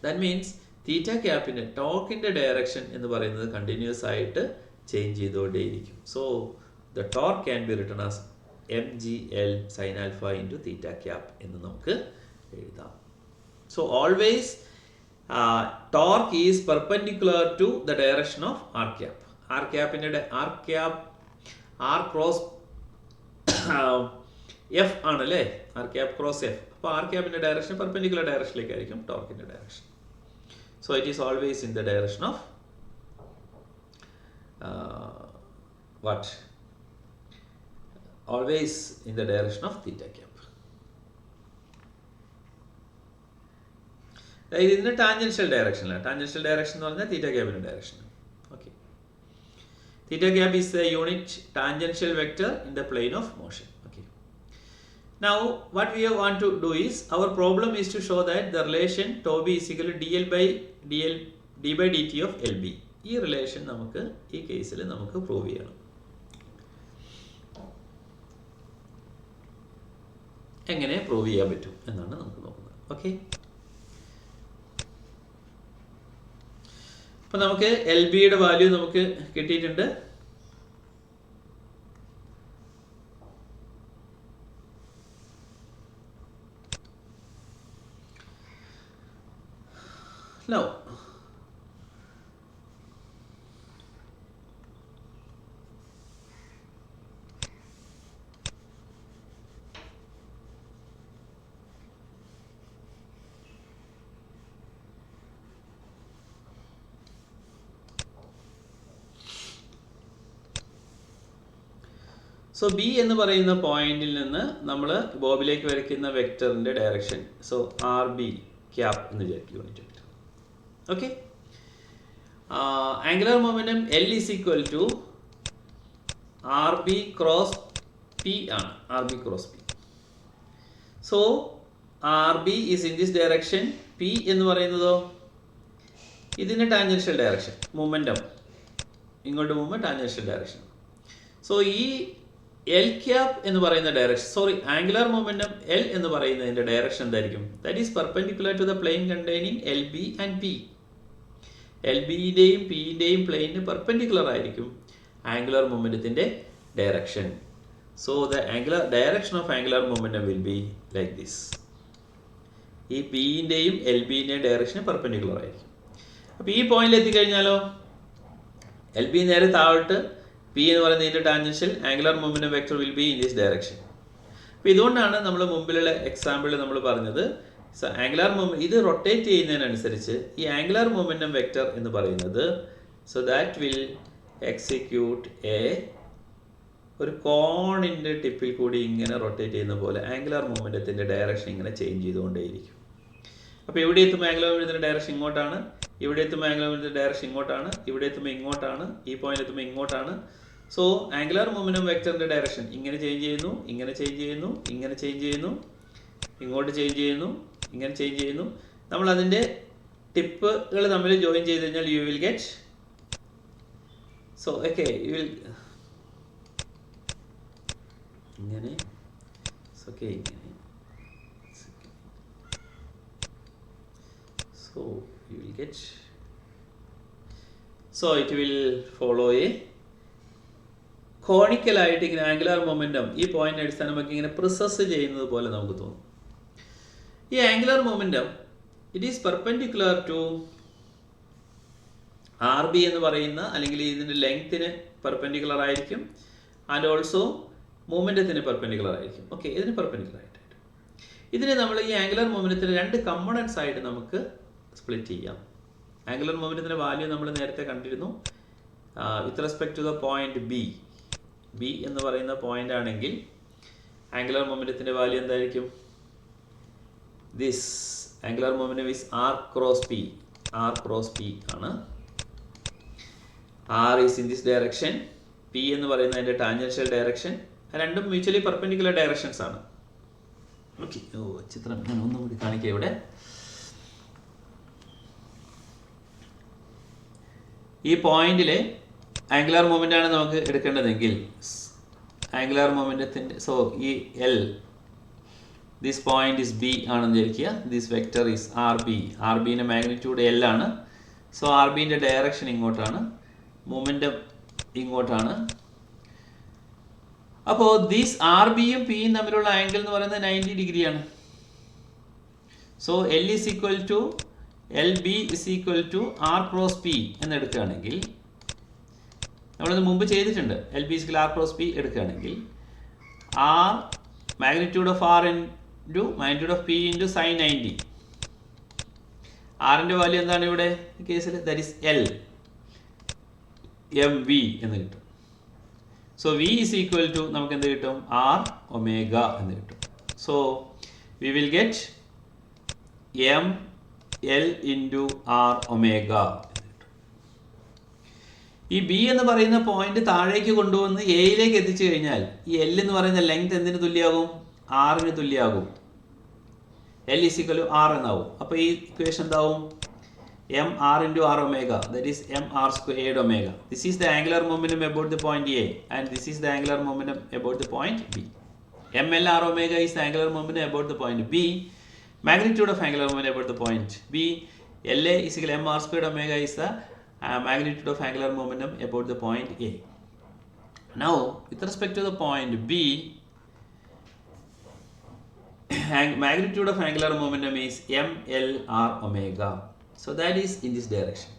ദാറ്റ് മീൻസ് തീറ്റ ക്യാപ്പിൻ്റെ ടോർക്കിൻ്റെ ഡയറക്ഷൻ എന്ന് പറയുന്നത് കണ്ടിന്യൂസ് ആയിട്ട് ചേഞ്ച് ചെയ്തുകൊണ്ടേയിരിക്കും. So the torque can be written as M G L sine alpha into theta cap എന്ന് നമുക്ക് എഴുതാം. So always torque is perpendicular to the direction of r cap. R cap r cross f ആണല്ലേ, r cap cross f. അപ്പോൾ r capന്റെ direction perpendicular ഡയറക്ഷനിലേക്കായിരിക്കും ടോർക്കിന്റെ direction. So it is always in the direction of what? Always in the direction of theta cap. ഇതിൻ്റെ tangential ഡയറക്ഷനിലാണ്. Tangential direction എന്ന് പറഞ്ഞാൽ theta ക്യാപിൻ്റെ direction. Okay, theta cap is a unit tangential vector in the plane of motion. Okay, now what we want to do is, our problem is to show that the relation tau B is equal to d by dt of L B. ഈ relation നമുക്ക് ഈ കേസിൽ നമുക്ക് prove ചെയ്യണം. എങ്ങനെ prove ചെയ്യാൻ പറ്റും എന്നാണ് നമുക്ക് നോക്കുന്നത്. ഓക്കെ, അപ്പോൾ നമുക്ക് എൽ ബിയുടെ വാല്യൂ നമുക്ക് കിട്ടിയിട്ടുണ്ട്. Now, സോ ബി എന്ന് പറയുന്ന പോയിന്റിൽ നിന്ന് നമ്മൾ ബോബിലേക്ക് വരയ്ക്കുന്ന വെക്ടറിന്റെ direction, so R B cap എന്ന് വിചാരിക്കും unit vector. Okay, angular momentum L is equal to R B cross P ആണ്, R B cross P. So R B is in this direction, P എന്ന് പറയുന്നതോ ഇതിന്റെ ടാൻജൻഷ്യൽ ഡയറക്ഷൻ, മൊമെന്റം ഇങ്ങോട്ട് പോകുമ്പോൾ tangential direction. So ഈ L cap എന്ന് പറയുന്ന direction, sorry angular momentum L എന്ന് പറയുന്നതിന്റെ ഡയറക്ഷൻ എന്തായിരിക്കും? That is perpendicular to the plane containing L B and P. L ബിയുടെയും പിയുടെയും പ്ലെയിനിന് പെർപെൻഡിക്കുലർ ആയിരിക്കും ആംഗുലർ മൊമെന്റത്തിന്റെ direction. So the angular direction of angular momentum will be like this. ഈ പിയുടെയും എൽ ബിയുടെയും ഡയറക്ഷന് പെർപെൻഡിക്കുലർ ആയിരിക്കും. അപ്പോൾ ഈ പോയിന്റിൽ എത്തിക്കഴിഞ്ഞാലോ എൽ ബി നേരെ താഴോട്ട്, പി എന്ന് പറയുന്നതിൻ്റെ tangential, angular momentum vector will be in this direction. അപ്പോൾ ഇതുകൊണ്ടാണ് നമ്മൾ മുമ്പിലുള്ള എക്സാമ്പിളിൽ നമ്മൾ പറഞ്ഞത് ആംഗുലർ ഇത് റൊട്ടേറ്റ് ചെയ്യുന്നതിനനുസരിച്ച് ഈ ആംഗുലർ മൊമെന്റം വെക്ടർ എന്ന് പറയുന്നത്, സോ ദാറ്റ് വിൽ എക്സിക്യൂട്ട് ഒരു കോണിൻ്റെ ടിപ്പിൽ കൂടി ഇങ്ങനെ റൊട്ടേറ്റ് ചെയ്യുന്ന പോലെ ആംഗുലർ മൊമെന്റത്തിൻ്റെ ഡയറക്ഷൻ ഇങ്ങനെ ചേഞ്ച് ചെയ്തുകൊണ്ടേയിരിക്കും. അപ്പോൾ ഇവിടെ എത്തുമ്പോൾ ആംഗുലർ മൊമെന്റത്തിൻ്റെ ഡയറക്ഷൻ ഇങ്ങോട്ടാണ്, ഇവിടെ എത്തുമ്പോൾ ആംഗുലർ മൊമെന്റത്തിൻ്റെ ഡയറക്ഷൻ ഇങ്ങോട്ടാണ്, ഇവിടെ എത്തുമ്പോൾ ഇങ്ങോട്ടാണ്, ഈ പോയിന്റ് എത്തുമ്പോൾ ഇങ്ങോട്ടാണ്. സോ ആംഗുലർ മൊമെന്റം വെക്ടറിന്റെ ഡയറക്ഷൻ ഇങ്ങനെ ചേഞ്ച് ചെയ്യുന്നു, ഇങ്ങനെ ചേഞ്ച് ചെയ്യുന്നു, ഇങ്ങനെ ചേഞ്ച് ചെയ്യുന്നു, ഇങ്ങോട്ട് ചേഞ്ച് ചെയ്യുന്നു, ഇങ്ങനെ ചേഞ്ച് ചെയ്യുന്നു. നമ്മൾ അതിൻ്റെ ടിപ്പുകൾ തമ്മിൽ ജോയിൻ ചെയ്ത് കഴിഞ്ഞാൽ you will get, so okay you will ഇങ്ങനെ, ഓക്കെ ഇങ്ങനെ, so you will get, so it will follow a conical ആയിട്ട് ഇങ്ങനെ ആംഗുലർ മൊമെന്റം ഈ പോയിന്റ് അടിസ്ഥാനമാക്കി ഇങ്ങനെ പ്രിസസ് ചെയ്യുന്നത് പോലെ നമുക്ക് തോന്നും. ഈ angular momentum it is perpendicular to R B എന്ന് പറയുന്ന, അല്ലെങ്കിൽ ഇതിന്റെ ലെങ്ത്തിന് പെർപെൻഡിക്കുലർ ആയിരിക്കും, ആൻഡ് ഓൾസോ മൊമെന്റത്തിന് പെർപെൻഡിക്കുലർ ആയിരിക്കും. ഓക്കെ, ഇതിന് പെർപെൻഡിക്കുലർ ആയിട്ട് ഇതിനെ നമ്മൾ ഈ ആംഗുലർ മൊമെന്റത്തിന് രണ്ട് കമ്പോണൻസ് ആയിട്ട് നമുക്ക് സ്പ്ലിറ്റ് ചെയ്യാം. ആംഗുലർ മൊമെന്റത്തിന്റെ വാല്യൂ നമ്മൾ നേരത്തെ കണ്ടിരുന്നു. With respect to the point B, B എന്ന് പറയുന്ന പോയിന്റ് ആണെങ്കിൽ ആംഗുലർ മൊമെന്റത്തിന്റെ വാല്യൂ എന്തായിരിക്കും? This angular momentum is R cross P, R cross P ആണ്. R is in this direction, P എന്ന് പറയുന്നതിന്റെ ടാൻജൻഷ്യൽ ഡയറക്ഷൻ, രണ്ടും മ്യൂച്വലി പെർപെൻഡിക്കുലർ ഡയറക്ഷൻസ് ആണ്. ഓക്കെ, ചിത്രം ഞാൻ ഒന്നും കൂടി കാണിക്കാം. ഇവിടെ ഈ പോയിന്റിലെ ആംഗുലർ മൊമെന്റ് ആണ് നമുക്ക് എടുക്കേണ്ടതെങ്കിൽ ആംഗുലർ മൊമെന്റത്തിന്റെ, സോ ഈ L, this point is B ആണെന്ന് വിചാരിക്കുക, this vector is R B, R ബിന്റെ magnitude L ആണ്. സോ ആർ ബിന്റെ ഡയറക്ഷൻ ഇങ്ങോട്ടാണ്, മൊമെന്റം ഇങ്ങോട്ടാണ്. അപ്പോൾ ദിസ് ആർ ബിയും പിയും തമ്മിലുള്ള ആംഗിൾ എന്ന് പറയുന്നത് 90 ഡിഗ്രിയാണ്. So L is equal to L B is equal to R cross P എന്ന് എടുക്കുകയാണെങ്കിൽ, നമ്മളിത് മുമ്പ് ചെയ്തിട്ടുണ്ട്, L B is R cross P എടുക്കുകയാണെങ്കിൽ R magnitude of R into magnitude of P into sine 90. ആറിൻ്റെ വാല്യൂ എന്താണ് ഇവിടെ ഈ കേസിൽ? That is L M V എന്ന് കിട്ടും. So V is equal to നമുക്ക് എന്ത് കിട്ടും? ആർ ഒമേഗ എന്ന് കിട്ടും. So we will get M L into R omega. ഈ ബി എന്ന് പറയുന്ന പോയിന്റ് താഴേക്ക് കൊണ്ടുവന്ന് എയിലേക്ക് എത്തിച്ചു കഴിഞ്ഞാൽ ഈ എൽ എന്ന് പറയുന്ന ലെങ്ത് എന്തിന് തുല്യമാകും? ആറിന് തുല്യമാകും. L is equal to R എന്നാവും. അപ്പോൾ ഈ ഇക്വേഷൻ എന്താവും? M R into R omega, that is M R squared omega. This is the angular momentum about the point A and this is the angular momentum about the point B. M L R omega is the angular momentum about the point B. Magnitude of angular momentum about the point B. LA is equal to m r squared omega is the magnitude of angular momentum about the point A. Now, with respect to the point B, magnitude of angular momentum is m l r omega. So that is in this direction.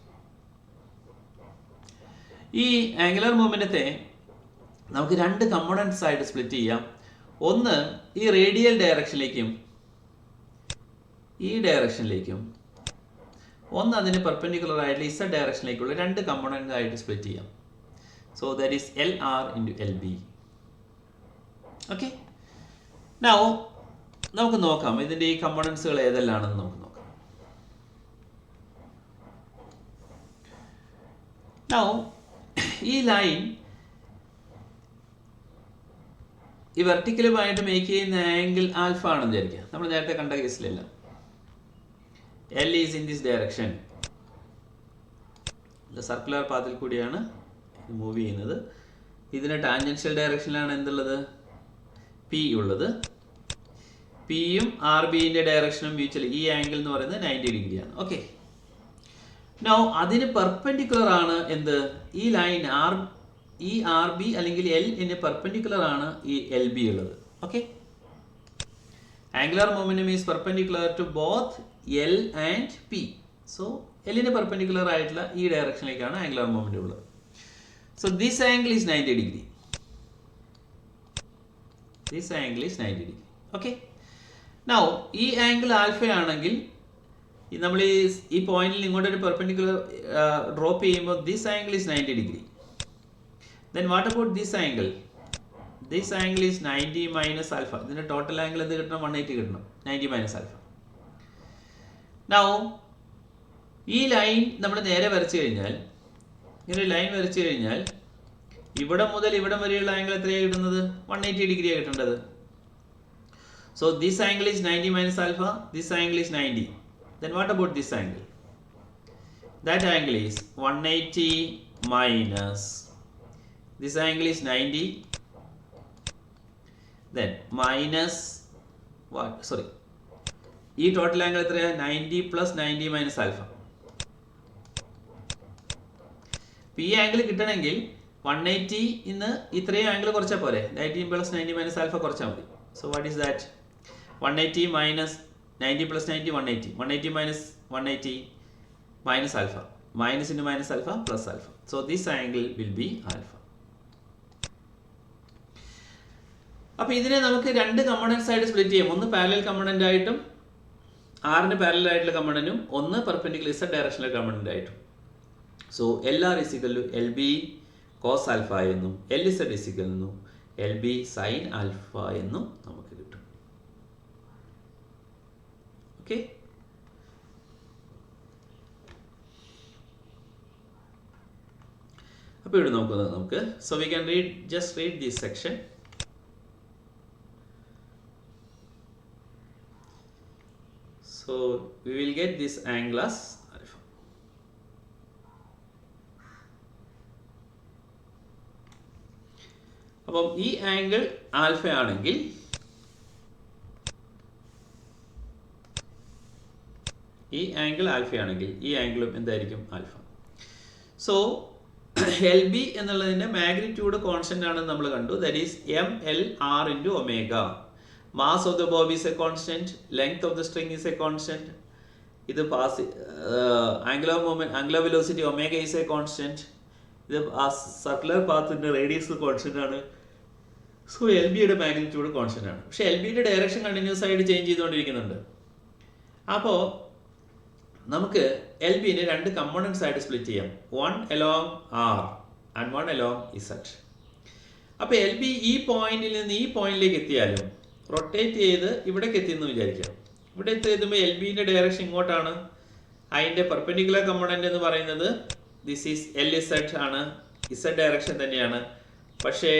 ഈ angular മൊമെന്റത്തെ നമുക്ക് രണ്ട് components ആയിട്ട് split ചെയ്യാം. ഒന്ന് ഈ radial ഡയറക്ഷനിലേക്കും ഈ ഡയറക്ഷനിലേക്കും, ഒന്ന് അതിന് പെർപെൻഡിക്കുലർ ആയിട്ട് ഇസഡ് ഡയറക്ഷനിലേക്കുള്ള രണ്ട് കമ്പോണൻസ് ആയിട്ട് സ്പ്ലിറ്റ് ചെയ്യാം. So that is LR into LB. Okay, now നമുക്ക് നോക്കാം ഇതിൻ്റെ ഈ കമ്പോണൻസുകൾ ഏതെല്ലാണെന്ന് നമുക്ക് നോക്കാം. നൗ ഈ ലൈൻ ഈ വെർട്ടിക്കലുമായിട്ട് മേക്ക് ചെയ്യുന്ന ആംഗിൾ ആൽഫ ആണെന്ന് വിചാരിക്കുക. നമ്മൾ നേരത്തെ കണ്ട കേസിലല്ല. L is in this direction. Circular പാത്തിൽ കൂടിയാണ് മൂവ് ചെയ്യുന്നത്. ഇതിന് ടാൻജൻഷ്യൽ ഡയറക്ഷനിലാണ് എന്തുള്ളത്, P ഉള്ളത്. പിയും RBന്റെ ഡയറക്ഷനും മ്യൂച്വൽ, ഈ ആംഗിൾ എന്ന് പറയുന്നത് 90 ഡിഗ്രിയാണ്. ഓക്കെ, നൗ അതിന് പെർപെൻഡിക്കുലർ ആണ് എന്ത്, ഈ ലൈൻ ഈ RB അല്ലെങ്കിൽ L ന് പെർപെൻഡിക്കുലർ ആണ് ഈ LB ഉള്ളത്. Okay, angular momentum is perpendicular to both L and P. So L ന് പെർപെൻഡിക്കുലർ ആയിട്ടുള്ള ഈ ഡയറക്ഷനിലേക്കാണ് ആംഗുലർ മൊമെന്റം ഉള്ളത്. So this angle is 90 degree. This angle is 90 degree. Okay, now ഈ ആംഗിൾ ആൽഫയാണെങ്കിൽ നമ്മൾ ഈ പോയിന്റിൽ ഇങ്ങോട്ടൊരു പെർപെൻഡിക്കുലർ ഡ്രോപ്പ് ചെയ്യുമ്പോൾ this angle is 90 degree. Then what about this angle? This angle is 90 minus alpha. ഇതിന്റെ ടോട്ടൽ ആംഗിൾ എന്ത് കിട്ടണം, 180 കിട്ടണം. 90 minus alpha. Now ഈ ലൈൻ നമ്മൾ നേരെ വരച്ചു കഴിഞ്ഞാൽ, ഇങ്ങനെ ലൈൻ വരച്ചു കഴിഞ്ഞാൽ ഇവിടെ മുതൽ ഇവിടെ വരെയുള്ള ആംഗിൾ എത്രയാണ് കിട്ടുന്നത്, 180 ഡിഗ്രിയാണ് കിട്ടേണ്ടത്. So this angle is 90 minus alpha. This angle is 90. Then what about this angle? That angle is 180 minus, this angle is 90, then minus what, sorry, ഈ ടോട്ടൽ ആംഗിൾ എത്രയാണ്, 90 plus 90 minus alpha. ഈ angle കിട്ടണമെങ്കിൽ 180 ഇന്ന് ഇത്രയും angle കുറച്ചാൽ പോരെ, 90 plus 90 minus alpha കുറച്ചാൽ മതി. So what is that, 180 minus 90 plus 90, 180. 180 minus 180 minus alpha. Minus into minus alpha plus alpha. So this angle will be alpha. അപ്പോൾ ഇതിനെ നമുക്ക് രണ്ട് കമ്പോണൻസ് ആയിട്ട് സ്പ്ലിറ്റ് ചെയ്യാം. ഒന്ന് പാരലൽ കമ്പോണന്റ് ആയിട്ടും ആറിന് പാരലൽ ആയിട്ടുള്ള കമ്പോണന്റും, ഒന്ന് പെർപെൻഡിക്കുലർ ഇസഡ് ഡയറക്ഷനിലെ കമ്പോണന്റ് ആയിട്ടും. So LR is equal to LB cos alpha എന്നും LZ is equal to LB sin alpha എന്നും നമുക്ക് കിട്ടും. ഓക്കെ, അപ്പോൾ ഇവിടെ നോക്കുന്നത് നമുക്ക്, so we can just read this section. So we will get this angle as alpha. അപ്പം ഈ ആംഗിൾ ആൽഫ ആണെങ്കിൽ ഈ ആംഗിളും എന്തായിരിക്കും, ആൽഫ. സോ LB എന്നുള്ളതിന്റെ മാഗ്നിറ്റ്യൂഡ് കോൺസ്റ്റന്റ് ആണെന്ന് നമ്മൾ കണ്ടു. That is MLR into omega. Mass of the bob is a constant, length of the string is a constant. ഇത് angular moment, angular velocity omega is a constant. ഇത് circular പാത്തിന്റെ radius constant ആണ്. So LBയുടെ magnitude constant ആണ്. പക്ഷെ LBയുടെ direction continuous ആയിട്ട് change ചെയ്തുകൊണ്ടിരിക്കുന്നുണ്ട്. അപ്പോൾ നമുക്ക് LBനെ രണ്ട് components ആയിട്ട് സ്പ്ലിറ്റ് ചെയ്യാം. One along R and one along Z. അപ്പോൾ LB ഈ പോയിന്റിൽ നിന്ന് ഈ പോയിന്റിലേക്ക് എത്തിയാലും റൊട്ടേറ്റ് ചെയ്ത് ഇവിടേക്ക് എത്തിയെന്ന് വിചാരിക്കാം. ഇവിടെ എത്തിയെത്തുമ്പോൾ LBന്റെ ഡയറക്ഷൻ ഇങ്ങോട്ടാണ്. അതിൻ്റെ പെർപെൻഡിക്കുലർ കമ്പോണന്റ് എന്ന് പറയുന്നത് ദിസ് ഈസ് LZ ആണ്, Z ഡയറക്ഷൻ തന്നെയാണ്. പക്ഷേ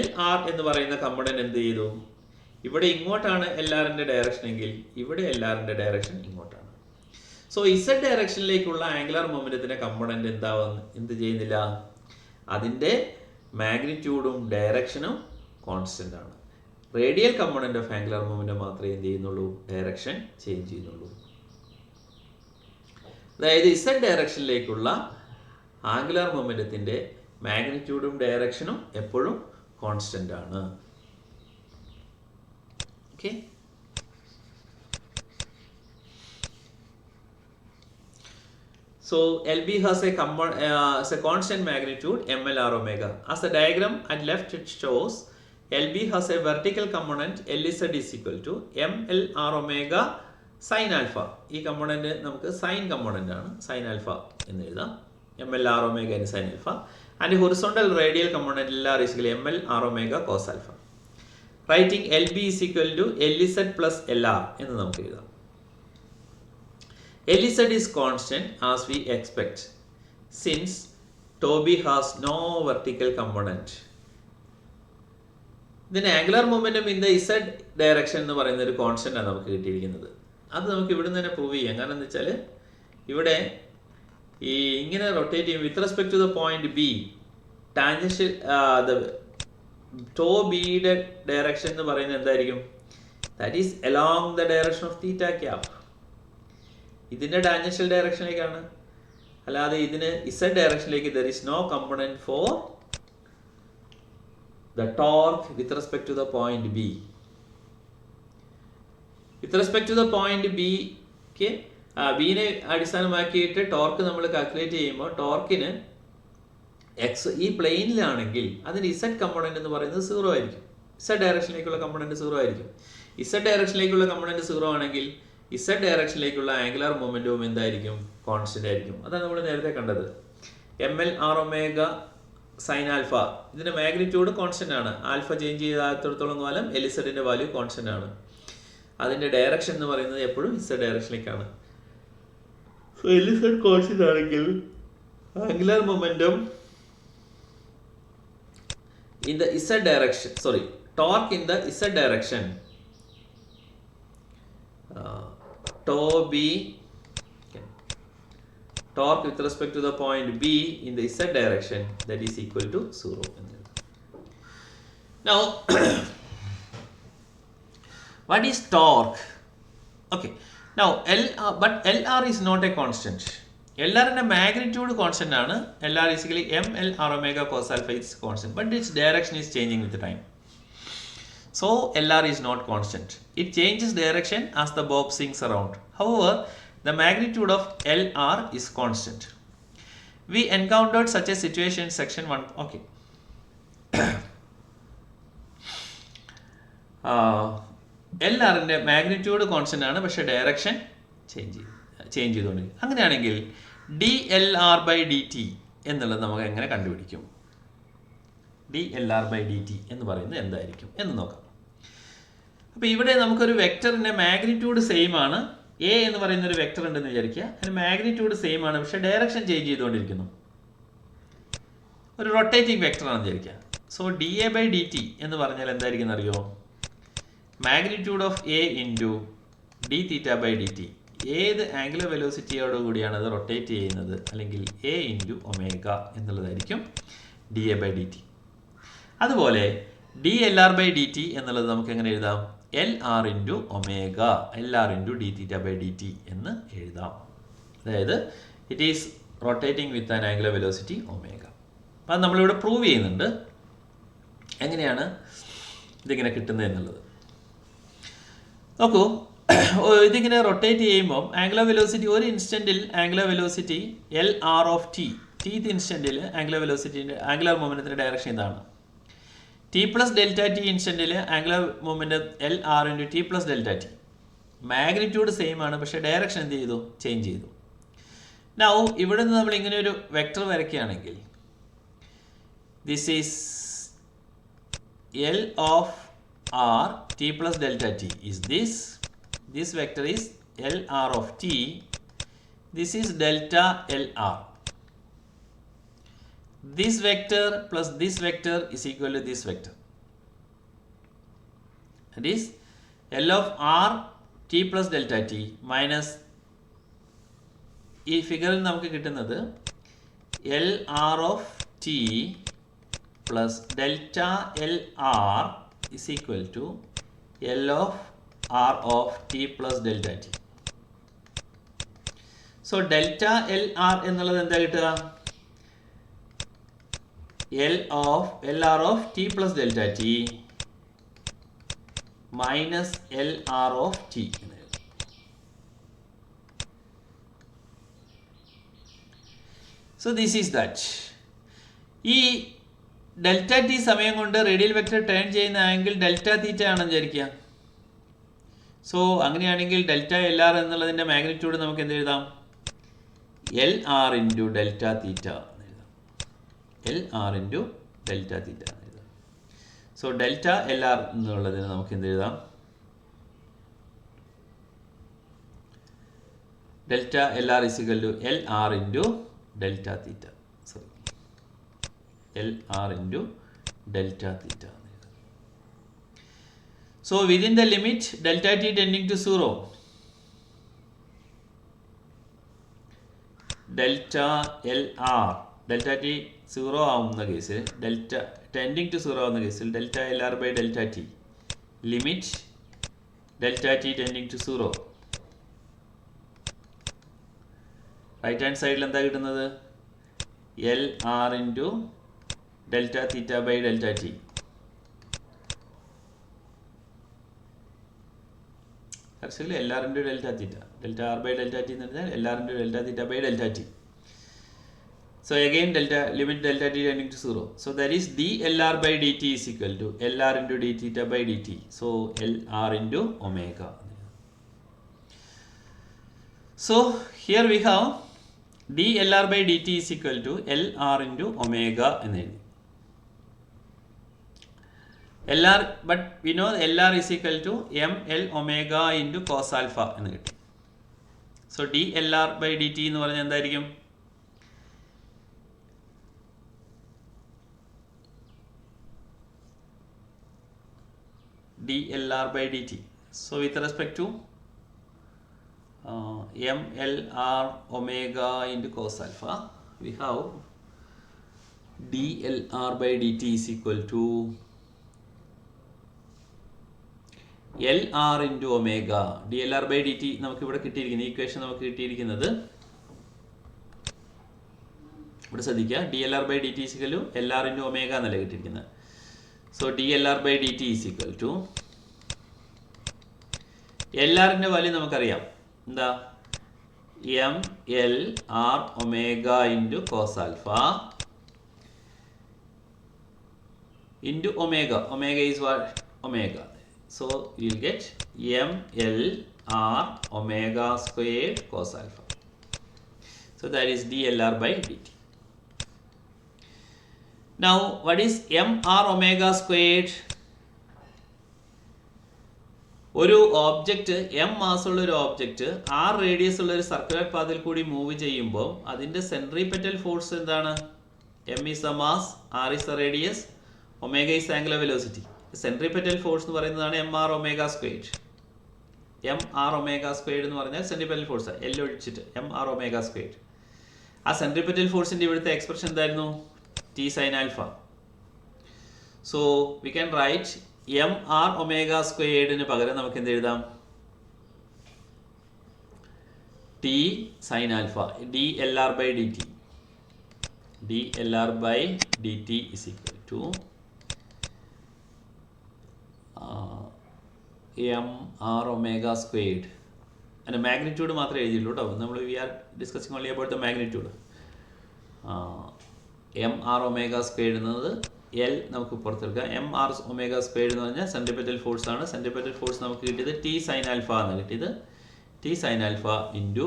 LR എന്ന് പറയുന്ന കമ്പോണന്റ് എന്ത് ചെയ്തു, ഇവിടെ ഇങ്ങോട്ടാണ് LRന്റെ ഡയറക്ഷൻ എങ്കിൽ ഇവിടെ LRന്റെ ഡയറക്ഷൻ ഇങ്ങോട്ടാണ്. സോ Z ഡയറക്ഷനിലേക്കുള്ള ആംഗുലർ മൊമെന്റത്തിന്റെ കമ്പോണന്റ് എന്ത് ചെയ്യുന്നില്ല, അതിൻ്റെ മാഗ്നിറ്റ്യൂഡും ഡയറക്ഷനും കോൺസ്റ്റന്റ് ആണ്. Radial component of angular momentum മാത്രമേ എന്ത് ചെയ്യുന്നുള്ളൂ, ഡയറക്ഷൻ ചേഞ്ച് ചെയ്യുന്നുള്ളൂ. അതായത് Z ഡയറക്ഷനിലേക്കുള്ള ആംഗുലർ മൊമെന്റത്തിന്റെ മാഗ്നിറ്റ്യൂഡും ഡയറക്ഷനും എപ്പോഴും കോൺസ്റ്റന്റ് ആണ്. Okay, So LB has a constant magnitude ml r omega. As the diagram at left it shows, LB has a vertical component Lz is equal to ml r omega sin alpha. ഈ component നമുക്ക് sign component ആണ്, sign alpha എന്ന് എഴുതാം. ml r omega in sin alpha. And horizontal radial component LR is equal to ml r omega cos alpha. Writing LB is equal to Lz plus LR എന്ന് നമുക്ക് എഴുതാം. Lz is constant as we expect since tau b has no vertical component. Then angular momentum in the z direction എന്ന് പറയുന്ന ഒരു constant ആണ് നമുക്ക് കിട്ടിയിരിക്കുന്നത്. അത് നമുക്ക് ഇവിടെ നിന്ന് തന്നെ പ്രൂവ് ചെയ്യാം. കാരണം എന്താ വെച്ചാൽ ഇവിടെ ഈ ഇങ്ങനെ റൊട്ടേറ്റ് ചെയ്യും with respect to the point B tangential to ബിയുടെ ഡയറക്ഷൻ എന്ന് പറയുന്നത് എന്തായിരിക്കും? That is along the direction of theta cap. ഇതിൻ്റെ ടാൻജൻഷ്യൽ ഡയറക്ഷനിലേക്കാണ്, അല്ലാതെ ഇതിന് ഇസഡ് ഡയറക്ഷനിലേക്ക് there is no component for the torque with respect to the point B. With respect to the point ബിക്ക് ബിനെ അടിസ്ഥാനമാക്കിയിട്ട് ടോർക്ക് നമ്മൾ കാൽക്കുലേറ്റ് ചെയ്യുമ്പോൾ ടോർക്കിന് എക്സ് ഈ പ്ലെയിനിലാണെങ്കിൽ അതിന് ഇസഡ് കമ്പോണന്റ് എന്ന് പറയുന്നത് 0 ആയിരിക്കും. ഇസഡ് ഡയറക്ഷനിലേക്കുള്ള കമ്പോണന്റ് 0 ആയിരിക്കും. ഇസഡ് ഡയറക്ഷനിലേക്കുള്ള കമ്പോണന്റ് 0 ആണെങ്കിൽ ഇസഡ് ഡയറക്ഷനിലേക്കുള്ള ആംഗുലർ മൊമെന്റവും എന്തായിരിക്കും? കോൺസ്റ്റന്റ് ആയിരിക്കും. അതാണ് നമ്മൾ നേരത്തെ കണ്ടത്. ml r omega sine alpha, ഇതിന്റെ മാഗ്നിറ്റ്യൂഡ് കോൺസ്റ്റന്റ് ആണ്. ആൽഫ ചേഞ്ച് ചെയ്താത്തോളം കാലം എലിസഡിന്റെ വാല്യൂ കോൺസ്റ്റന്റ് ആണ്. അതിന്റെ ഡയറക്ഷൻ എന്ന് പറയുന്നത് എപ്പോഴും ഇസഡ് ഡയറക്ഷനിലേക്കാണ്. സോ എലിസഡ് കോൺസ്റ്റന്റ് ആണെങ്കിൽ angular momentum in the z direction, torque in the z direction, tau b, torque with respect to the point b in the z direction, that is equal to 0. Now what is torque? Okay, now but LR is not a constant. LR in a magnitude constant ആണ്. LR is equal to ml r omega cos alpha is constant, but its direction is changing with the time. So LR is not constant. It changes direction as the bob swings around. However, the magnitude of LR is constant. We encountered such a situation in section 1. Okay. LR ന്റെ magnitude constant ആണ്, പക്ഷേ direction change ചെയ്തുകൊണ്ടിരിക്കും. അങ്ങനെയാണെങ്കിൽ dLr/dt എന്നുള്ളത് നമുക്ക് എങ്ങനെ കണ്ടുപിടിക്കും? dLr/dt എന്ന് പറയുന്നത് എന്തായിരിക്കും എന്ന് നോക്കാം. അപ്പോൾ ഇവിടെ നമുക്കൊരു വെക്ടറിന്റെ മാഗ്നിറ്റ്യൂഡ് സെയിം ആണ്. എ എന്ന് പറയുന്ന ഒരു വെക്ടർ ഉണ്ടെന്ന് വിചാരിക്കുക. അതിന് മാഗ്നിറ്റ്യൂഡ് സെയിം ആണ്, പക്ഷേ ഡയറക്ഷൻ ചേഞ്ച് ചെയ്തുകൊണ്ടിരിക്കുന്നു. ഒരു റൊട്ടേറ്റിംഗ് വെക്ടർ ആണെന്ന് വിചാരിക്കുക. സോ dA/dt എന്ന് പറഞ്ഞാൽ എന്തായിരിക്കും എന്നറിയോ? Magnitude of A into dθ/dt. ഏത് ആംഗുലർ വെലോസിറ്റിയോട് കൂടിയാണ് അത് റൊട്ടേറ്റ് ചെയ്യുന്നത്, അല്ലെങ്കിൽ എ ഇൻറ്റു ഒമേഗ എന്നുള്ളതായിരിക്കും dA/dt. അതുപോലെ dLr/dt എന്നുള്ളത് നമുക്ക് എങ്ങനെ എഴുതാം? LR into omega, LR into dθ/dt എന്ന് എഴുതാം. അതായത് it is rotating with an angular velocity omega. അത് നമ്മളിവിടെ പ്രൂവ് ചെയ്യുന്നുണ്ട് എങ്ങനെയാണ് ഇതിങ്ങനെ കിട്ടുന്നത് എന്നുള്ളത്. നോക്കൂ, ഇതിങ്ങനെ റൊട്ടേറ്റ് ചെയ്യുമ്പോൾ ആംഗുലർ വെലോസിറ്റി ഒരു ഇൻസ്റ്റൻറ്റിൽ ആംഗുലർ വെലോസിറ്റി LR ഓഫ് ടീത്ത് ഇൻസ്റ്റൻറ്റിൽ ആംഗുലർ മൊമെൻറ്റത്തിൻ്റെ ഡയറക്ഷൻ ഇതാണ്. t+Δt ഇൻസ്റ്റൻറ്റിൽ angular momentum LR into t+Δt. Magnitude same ആണ്, പക്ഷേ ഡയറക്ഷൻ എന്ത് ചെയ്തു? ചേഞ്ച് ചെയ്തു. നൗ ഇവിടെ നിന്ന് നമ്മൾ ഇങ്ങനെ ഒരു വെക്ടർ വരയ്ക്കുകയാണെങ്കിൽ this is L of R t+Δt is this vector is LR of t, this is delta LR. This vector plus this vector is equal to this vector. That is L of R t+Δt minus ഈ ഫിഗറിൽ നമുക്ക് കിട്ടുന്നത് LR of t plus delta LR is equal to L of R of t+Δt. So delta LR എന്നുള്ളത് എന്താ കിട്ടുക? LR of t+Δt minus LR of t. So this is that. ഈ delta T സമയം കൊണ്ട് റേഡിയൽ വെക്റ്റർ ടേൺ ചെയ്യുന്ന angle delta theta ആണെന്ന് വിചാരിക്കുക. So അങ്ങനെയാണെങ്കിൽ ഡെൽറ്റ എൽ ആർ എന്നുള്ളതിൻ്റെ മാഗ്നിറ്റ്യൂഡ് നമുക്ക് എന്ത് എഴുതാം? L R into delta theta എന്ന് എഴുതാം. L R into delta theta എന്ന് എഴുതാം. സോ ഡെൽറ്റ എൽ ആർ എന്നുള്ളതിന് നമുക്ക് എന്ത് എഴുതാം? Delta L R is equal to L R into delta theta. Sorry, L R into delta theta. So within the limit delta t tending to 0, delta LR, delta t 0 ആവുന്ന കേസിൽ, delta tending to 0 ആവുന്ന കേസിൽ delta L R by delta T, limit delta T tending to 0. Right hand സൈഡിൽ എന്താ കിട്ടുന്നത്? L R into delta theta by delta T. Actually L R into delta theta, delta R by delta T എന്ന് പറഞ്ഞാൽ L R into delta theta by delta T. So again delta limit delta T tending to 0. So that is D L R by D T is equal to L R into D theta by D T. So L R into omega. So here we have D L R by D T is equal to L R into omega എന്ന് എഴുതി. LR, but we know LR is equal to ML omega into cos alpha എന്ന് കിട്ടി. So D L R by D T എന്ന് പറഞ്ഞാൽ എന്തായിരിക്കും? D L R by D T. So with respect to ML R omega into cos alpha, we have DLR by dt is equal to L R into omega. D L R by D T നമുക്ക് ഇവിടെ കിട്ടിയിരിക്കുന്നത്, equation നമുക്ക് കിട്ടിയിരിക്കുന്നത്, ഇവിടെ ശ്രദ്ധിക്കുക, D L R by D T is equal to L R into omega എന്നല്ല കിട്ടിയിരിക്കുന്നത്. So D L R by D T is equal to L ആറിൻ്റെ വാല്യൂ നമുക്കറിയാം, എന്താ? M L R omega into cos alpha into omega. Omega is what? Omega. So you will get ML R omega squared cos alpha. So that is DLR by dt. Now what is MR omega squared? ഒരു object M മാസുള്ള ഒരു object R radius ഉള്ള ഒരു circular പാതയിൽ കൂടി move ചെയ്യുമ്പോൾ അതിൻ്റെ centripetal force എന്താണ്? M is the mass, R is the radius, omega is angular velocity. Centripetal force എന്ന് പറയുന്നതാണ് M R omega squared. M R omega squared എന്ന് പറഞ്ഞാൽ സെൻട്രിപെറ്റൽ ഫോഴ്സ്, എൽ ഒഴിച്ചിട്ട് എം ആർ ഒമേഗ സ്ക്വയർഡ്. ആ centripetal ഫോഴ്സിൻ്റെ ഇവിടുത്തെ expression എന്തായിരുന്നു? T sine alpha. So we can write M R omega സ്ക്വയർഡിന് പകരം നമുക്ക് എന്ത് എഴുതാം? T sine alpha, D L R by D T. D L R by D T is equal to M R omega squared. അതിൻ്റെ magnitude മാത്രമേ എഴുതിയുള്ളൂ കേട്ടോ. നമ്മൾ we are discussing only about the magnitude. M R omega squared എന്നത് L നമുക്ക് പുറത്തെടുക്കാം. M R omega squared എന്ന് പറഞ്ഞാൽ സെൻട്രിപെറ്റൽ ഫോഴ്സ് ആണ്. സെൻട്രിപെറ്റൽ ഫോഴ്സ് നമുക്ക് കിട്ടിയത് ടി സൈൻ ആൽഫ എന്ന് കിട്ടിയത്. T sine alpha into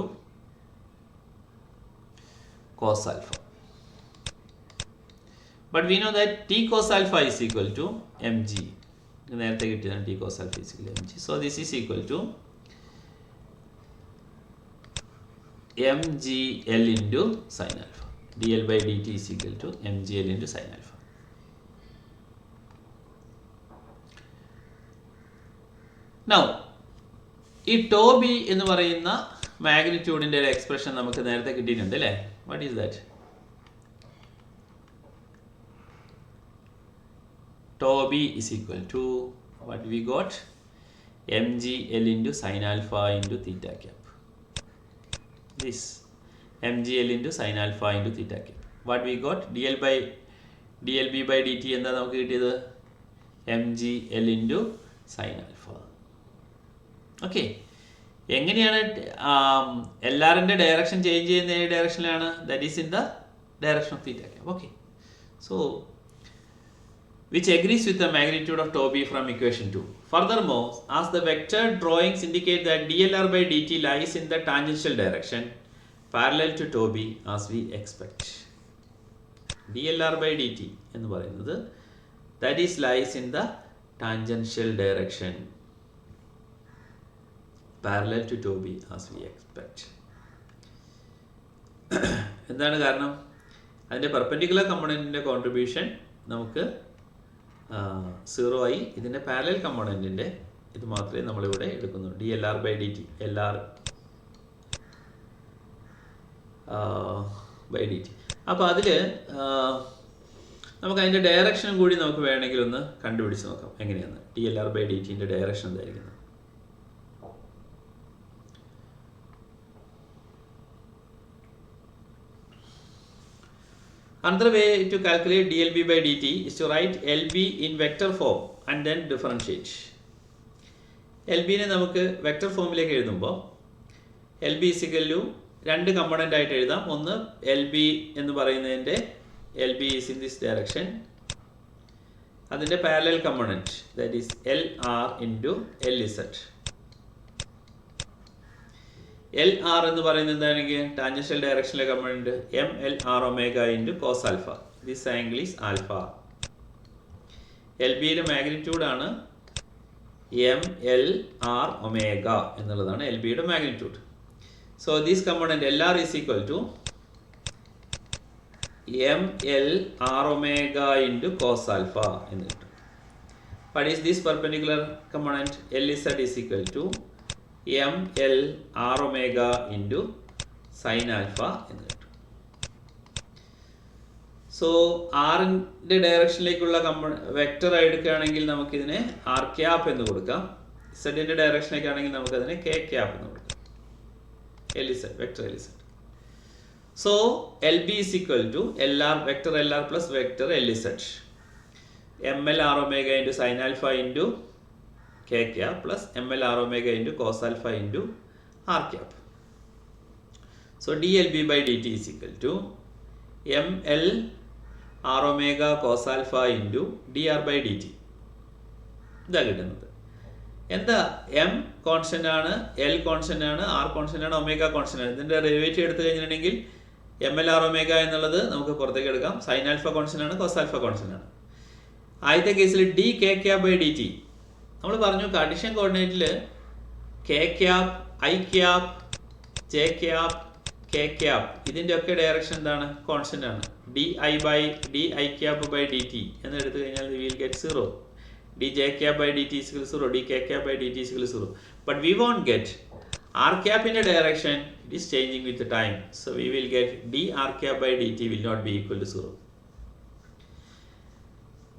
cos alpha. But we know that T cos alpha is equal to M G. നേരത്തെ കിട്ടിയതാണ് T cos alpha is equal to M G. So this is equal to M G L into sine alpha. D L by D T is equal to M G L into sine alpha. Now ഈ tau B എന്ന് പറയുന്ന മാഗ്നിറ്റ്യൂഡിൻ്റെ ഒരു expression നമുക്ക് നേരത്തെ കിട്ടിയിട്ടുണ്ട് അല്ലേ? What is that? Tau b is equal to what we got? mgl into sin alpha into theta cap. This mgl into sin alpha into theta cap. What we got? dlb by dt എന്താ നമുക്ക് കിട്ടിയത്? mgl into sin alpha. Okay, എങ്ങനെയാണ് L ആറിൻ്റെ direction change ചെയ്യുന്ന ഏത് ഡയറക്ഷനിലാണ്? That is in the direction of theta cap. Okay. So, which agrees with the magnitude of tau b from equation 2. Furthermore, as the vector drawings indicate that dlr by dt lies in the tangential direction parallel to tau b as we expect. dlr by dt എന്ന് പറയുന്നത് that is lies in the tangential direction parallel to tau b as we expect. എന്താണ് കാരണം? അതിൻ്റെ perpendicular കമ്പോണൻറ്റിൻ്റെ contribution നമുക്ക് 0 ആയി. ഇതിൻ്റെ parallel കമ്പോണൻറ്റിൻ്റെ ഇത് മാത്രമേ നമ്മളിവിടെ എടുക്കുന്നു. D L R by D T, L R by D T. അപ്പോൾ അതിൽ നമുക്ക് അതിൻ്റെ ഡയറക്ഷനും കൂടി നമുക്ക് വേണമെങ്കിൽ ഒന്ന് കണ്ടുപിടിച്ച് നോക്കാം എങ്ങനെയാണ് D L R by D ടിൻ്റെ ഡയറക്ഷൻ എന്തായിരിക്കുന്നത്. Another way to calculate dLb by dt is to write LB in vector form and then differentiate. LB നെ നമുക്ക് വെക്ടർ ഫോമിലേക്ക് എഴുതുമ്പോൾ LB is equal to രണ്ട് കമ്പോണൻ്റ് ആയിട്ട് എഴുതാം. ഒന്ന് LB എന്ന് പറയുന്നതിൻ്റെ LB is in this direction. അതിൻ്റെ parallel component that is LR into LZ. L R എന്ന് പറയുന്നത് എന്താണെങ്കിൽ ടാൻജൻഷ്യൽ ഡയറക്ഷനിലെ component M L R omega into cos alpha. This angle is alpha. L ബിയുടെ മാഗ്നിറ്റ്യൂഡാണ് എം എൽ ആർ ഒമേഗ എന്നുള്ളതാണ് L ബിയുടെ magnitude. So this component L R is equal to M L R omega into cos alpha എന്ന് കിട്ടും. What is this perpendicular component? LZ is equal to M L R omega into sine alpha എന്ന് കിട്ടും. So ആറിൻ്റെ ഡയറക്ഷനിലേക്കുള്ള vector എടുക്കുകയാണെങ്കിൽ നമുക്കിതിനെ R cap എന്ന് കൊടുക്കാം. സെഡിൻ്റെ ഡയറക്ഷനിലേക്കാണെങ്കിൽ നമുക്കതിനെ കെ ക്യാപ്പ് എന്ന് കൊടുക്കാം. L Z, vector L Z. So L B is equal to L R, vector L R plus vector L Z, M L R omega into sine alpha into k cap plus ml r omega into cos alpha into r cap. So dLb by dt is equal to ml r omega cos alpha into dr by dt. ഇതാ കിട്ടുന്നത്. എന്താ M constant ആണ്, L constant ആണ്, R constant ആണ്, omega constant ആണ്. ഇതിൻ്റെ derivative എടുത്തു കഴിഞ്ഞിട്ടുണ്ടെങ്കിൽ എം എൽ ആർ ഒമേഗ എന്നുള്ളത് നമുക്ക് പുറത്തേക്ക് എടുക്കാം. സൈൻ ആൽഫ കോൺസ്റ്റൻ്റ് ആണ്, കോസ് ആൽഫ കോൺസ്റ്റൻ്റ് ആണ്. ആദ്യത്തെ കേസിൽ D K cap by D T നമ്മൾ പറഞ്ഞു കാർട്ടീഷ്യൻ കോർഡിനേറ്റിൽ K cap, I cap, J cap, K cap ഇതിൻ്റെ ഒക്കെ ഡയറക്ഷൻ എന്താണ്? കോൺസ്റ്റൻ്റ് ആണ്. D I cap by D T എന്ന് എടുത്തു കഴിഞ്ഞാൽ we will get 0. D J cap by D T is equal 0, D K cap by D T is equal 0. But we won't get R ക്യാപ്പിൻ്റെ direction, it is changing with time. So we will get D R cap by D T will not be equal to 0.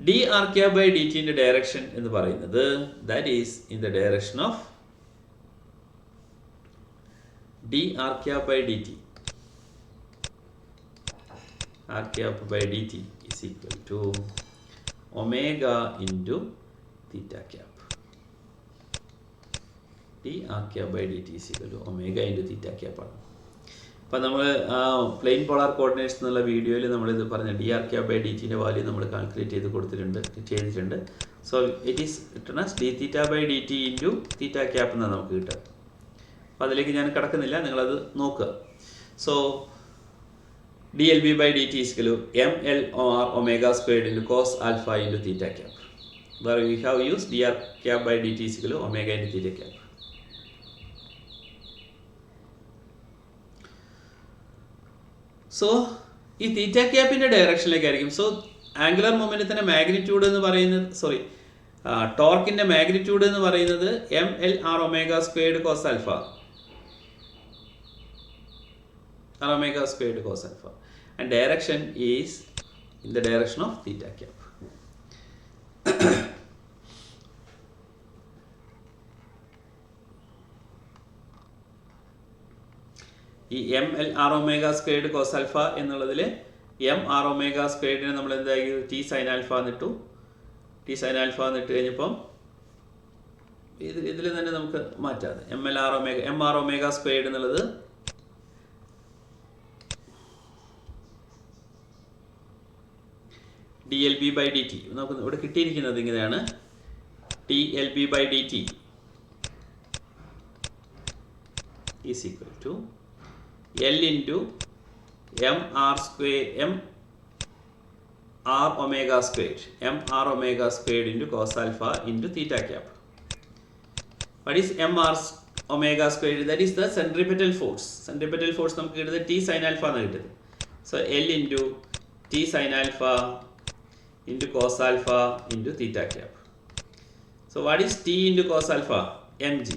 D R cap by D ടിൻ്റെ direction എന്ന് പറയുന്നത് that is in the direction of D R cap by D T. R cap by D T is equal to omega into theta cap. D R cap by D T is equal to omega into theta cap ആണ്. അപ്പോൾ നമ്മൾ plain polar coordinates എന്നുള്ള വീഡിയോയിൽ നമ്മളിത് പറഞ്ഞ D R cap by D ടിൻ്റെ value നമ്മൾ calculate ചെയ്തിട്ടുണ്ട്. So it is written as D theta by D T into theta cap എന്നാണ് നമുക്ക് കിട്ടുക. അപ്പോൾ അതിലേക്ക് ഞാൻ കിടക്കുന്നില്ല, നിങ്ങളത് നോക്കുക. So D L B by D T is M L R omega squared into cos alpha into theta cap. Where we have use D R cap by D T is omega into theta cap. So ഈ theta ക്യാപ്പിൻ്റെ ഡയറക്ഷനിലേക്കായിരിക്കും. So angular മൊമെൻറ്റത്തിൻ്റെ magnitude എന്ന് പറയുന്നത് ടോർക്കിൻ്റെ magnitude എന്ന് പറയുന്നത് M L R omega squared cos alpha, R omega squared cos alpha, and direction is in the direction of theta cap. ഈ M L R omega squared cos alpha എന്നുള്ളതിൽ M R omega സ്ക്വയർഡിനെ നമ്മൾ എന്തായി T sine alpha എന്നിട്ടു. T sine alpha എന്നിട്ട് കഴിഞ്ഞപ്പം ഇതിൽ തന്നെ നമുക്ക് മാറ്റാതെ എം ആർ ഒമേഗ സ്ക്വയർഡ് എന്നുള്ളത് dLb/dt. നമുക്ക് ഇവിടെ കിട്ടിയിരിക്കുന്നത് ഇങ്ങനെയാണ്, dLb/dt is equal to L into mr omega squared into cos alpha into theta cap. What is mr omega squared? That is the centripetal force. Centripetal force നമുക്ക് കിട്ടുന്നത് t sin alpha എന്ന് കിട്ടുന്നത്. So L into t sin alpha into cos alpha into theta cap. So what is t into cos alpha? mg.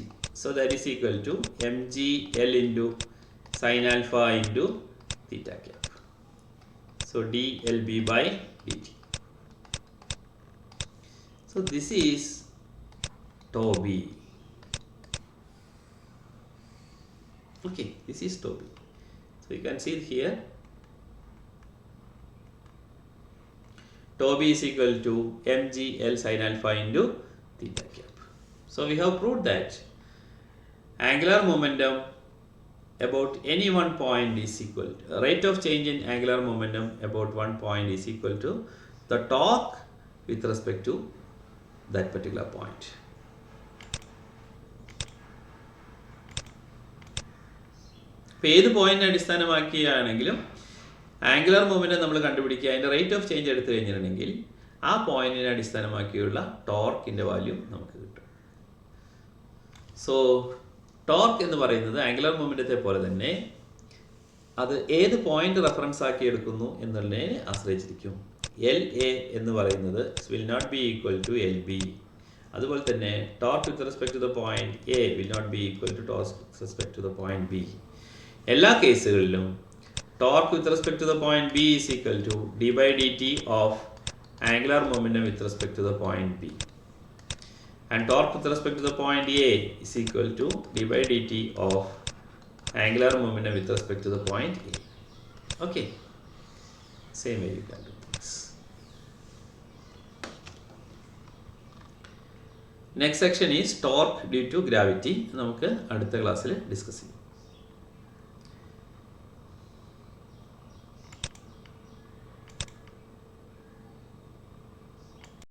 So that is equal to mg L into sin alpha into theta cap. So dLb/dt. So this is tau b. Okay, this is tau b. So you can see here, tau b is equal to mg L sin alpha into theta cap. So we have proved that angular momentum about any one point is equal to rate of change in angular momentum about one point is equal to the torque with respect to that particular point. ഇപ്പോൾ ഏത് point അടിസ്ഥാനമാക്കിയാണെങ്കിലും angular momentum നമ്മൾ കണ്ടുപിടിക്കുക, അതിൻ്റെ rate of change എടുത്തു കഴിഞ്ഞിട്ടുണ്ടെങ്കിൽ ആ പോയിന്റിനെ അടിസ്ഥാനമാക്കിയുള്ള ടോർക്കിൻ്റെ വാല്യൂ നമുക്ക് കിട്ടും. സോ ടോർക്ക് എന്ന് പറയുന്നത് ആംഗുലർ മൊമെന്റത്തെ പോലെ തന്നെ അത് ഏത് പോയിന്റ് റെഫറൻസ് ആക്കി എടുക്കുന്നു എന്നുള്ളതിനെ ആശ്രയിച്ചിരിക്കും. എൽ എ എന്ന് പറയുന്നത് will not be equal to L B. അതുപോലെ തന്നെ torque with respect to the point A will not be equal to torque with respect to the point B. എല്ലാ കേസുകളിലും torque with respect to the point B is equal to d/dt of angular momentum with respect to the point B. And torque with respect to the point A is equal to d/dt of angular momentum with respect to the point A. Okay, same way you can do things. Next section is torque due to gravity. നമുക്ക് അടുത്ത ക്ലാസ്സിൽ discuss ചെയ്യാം.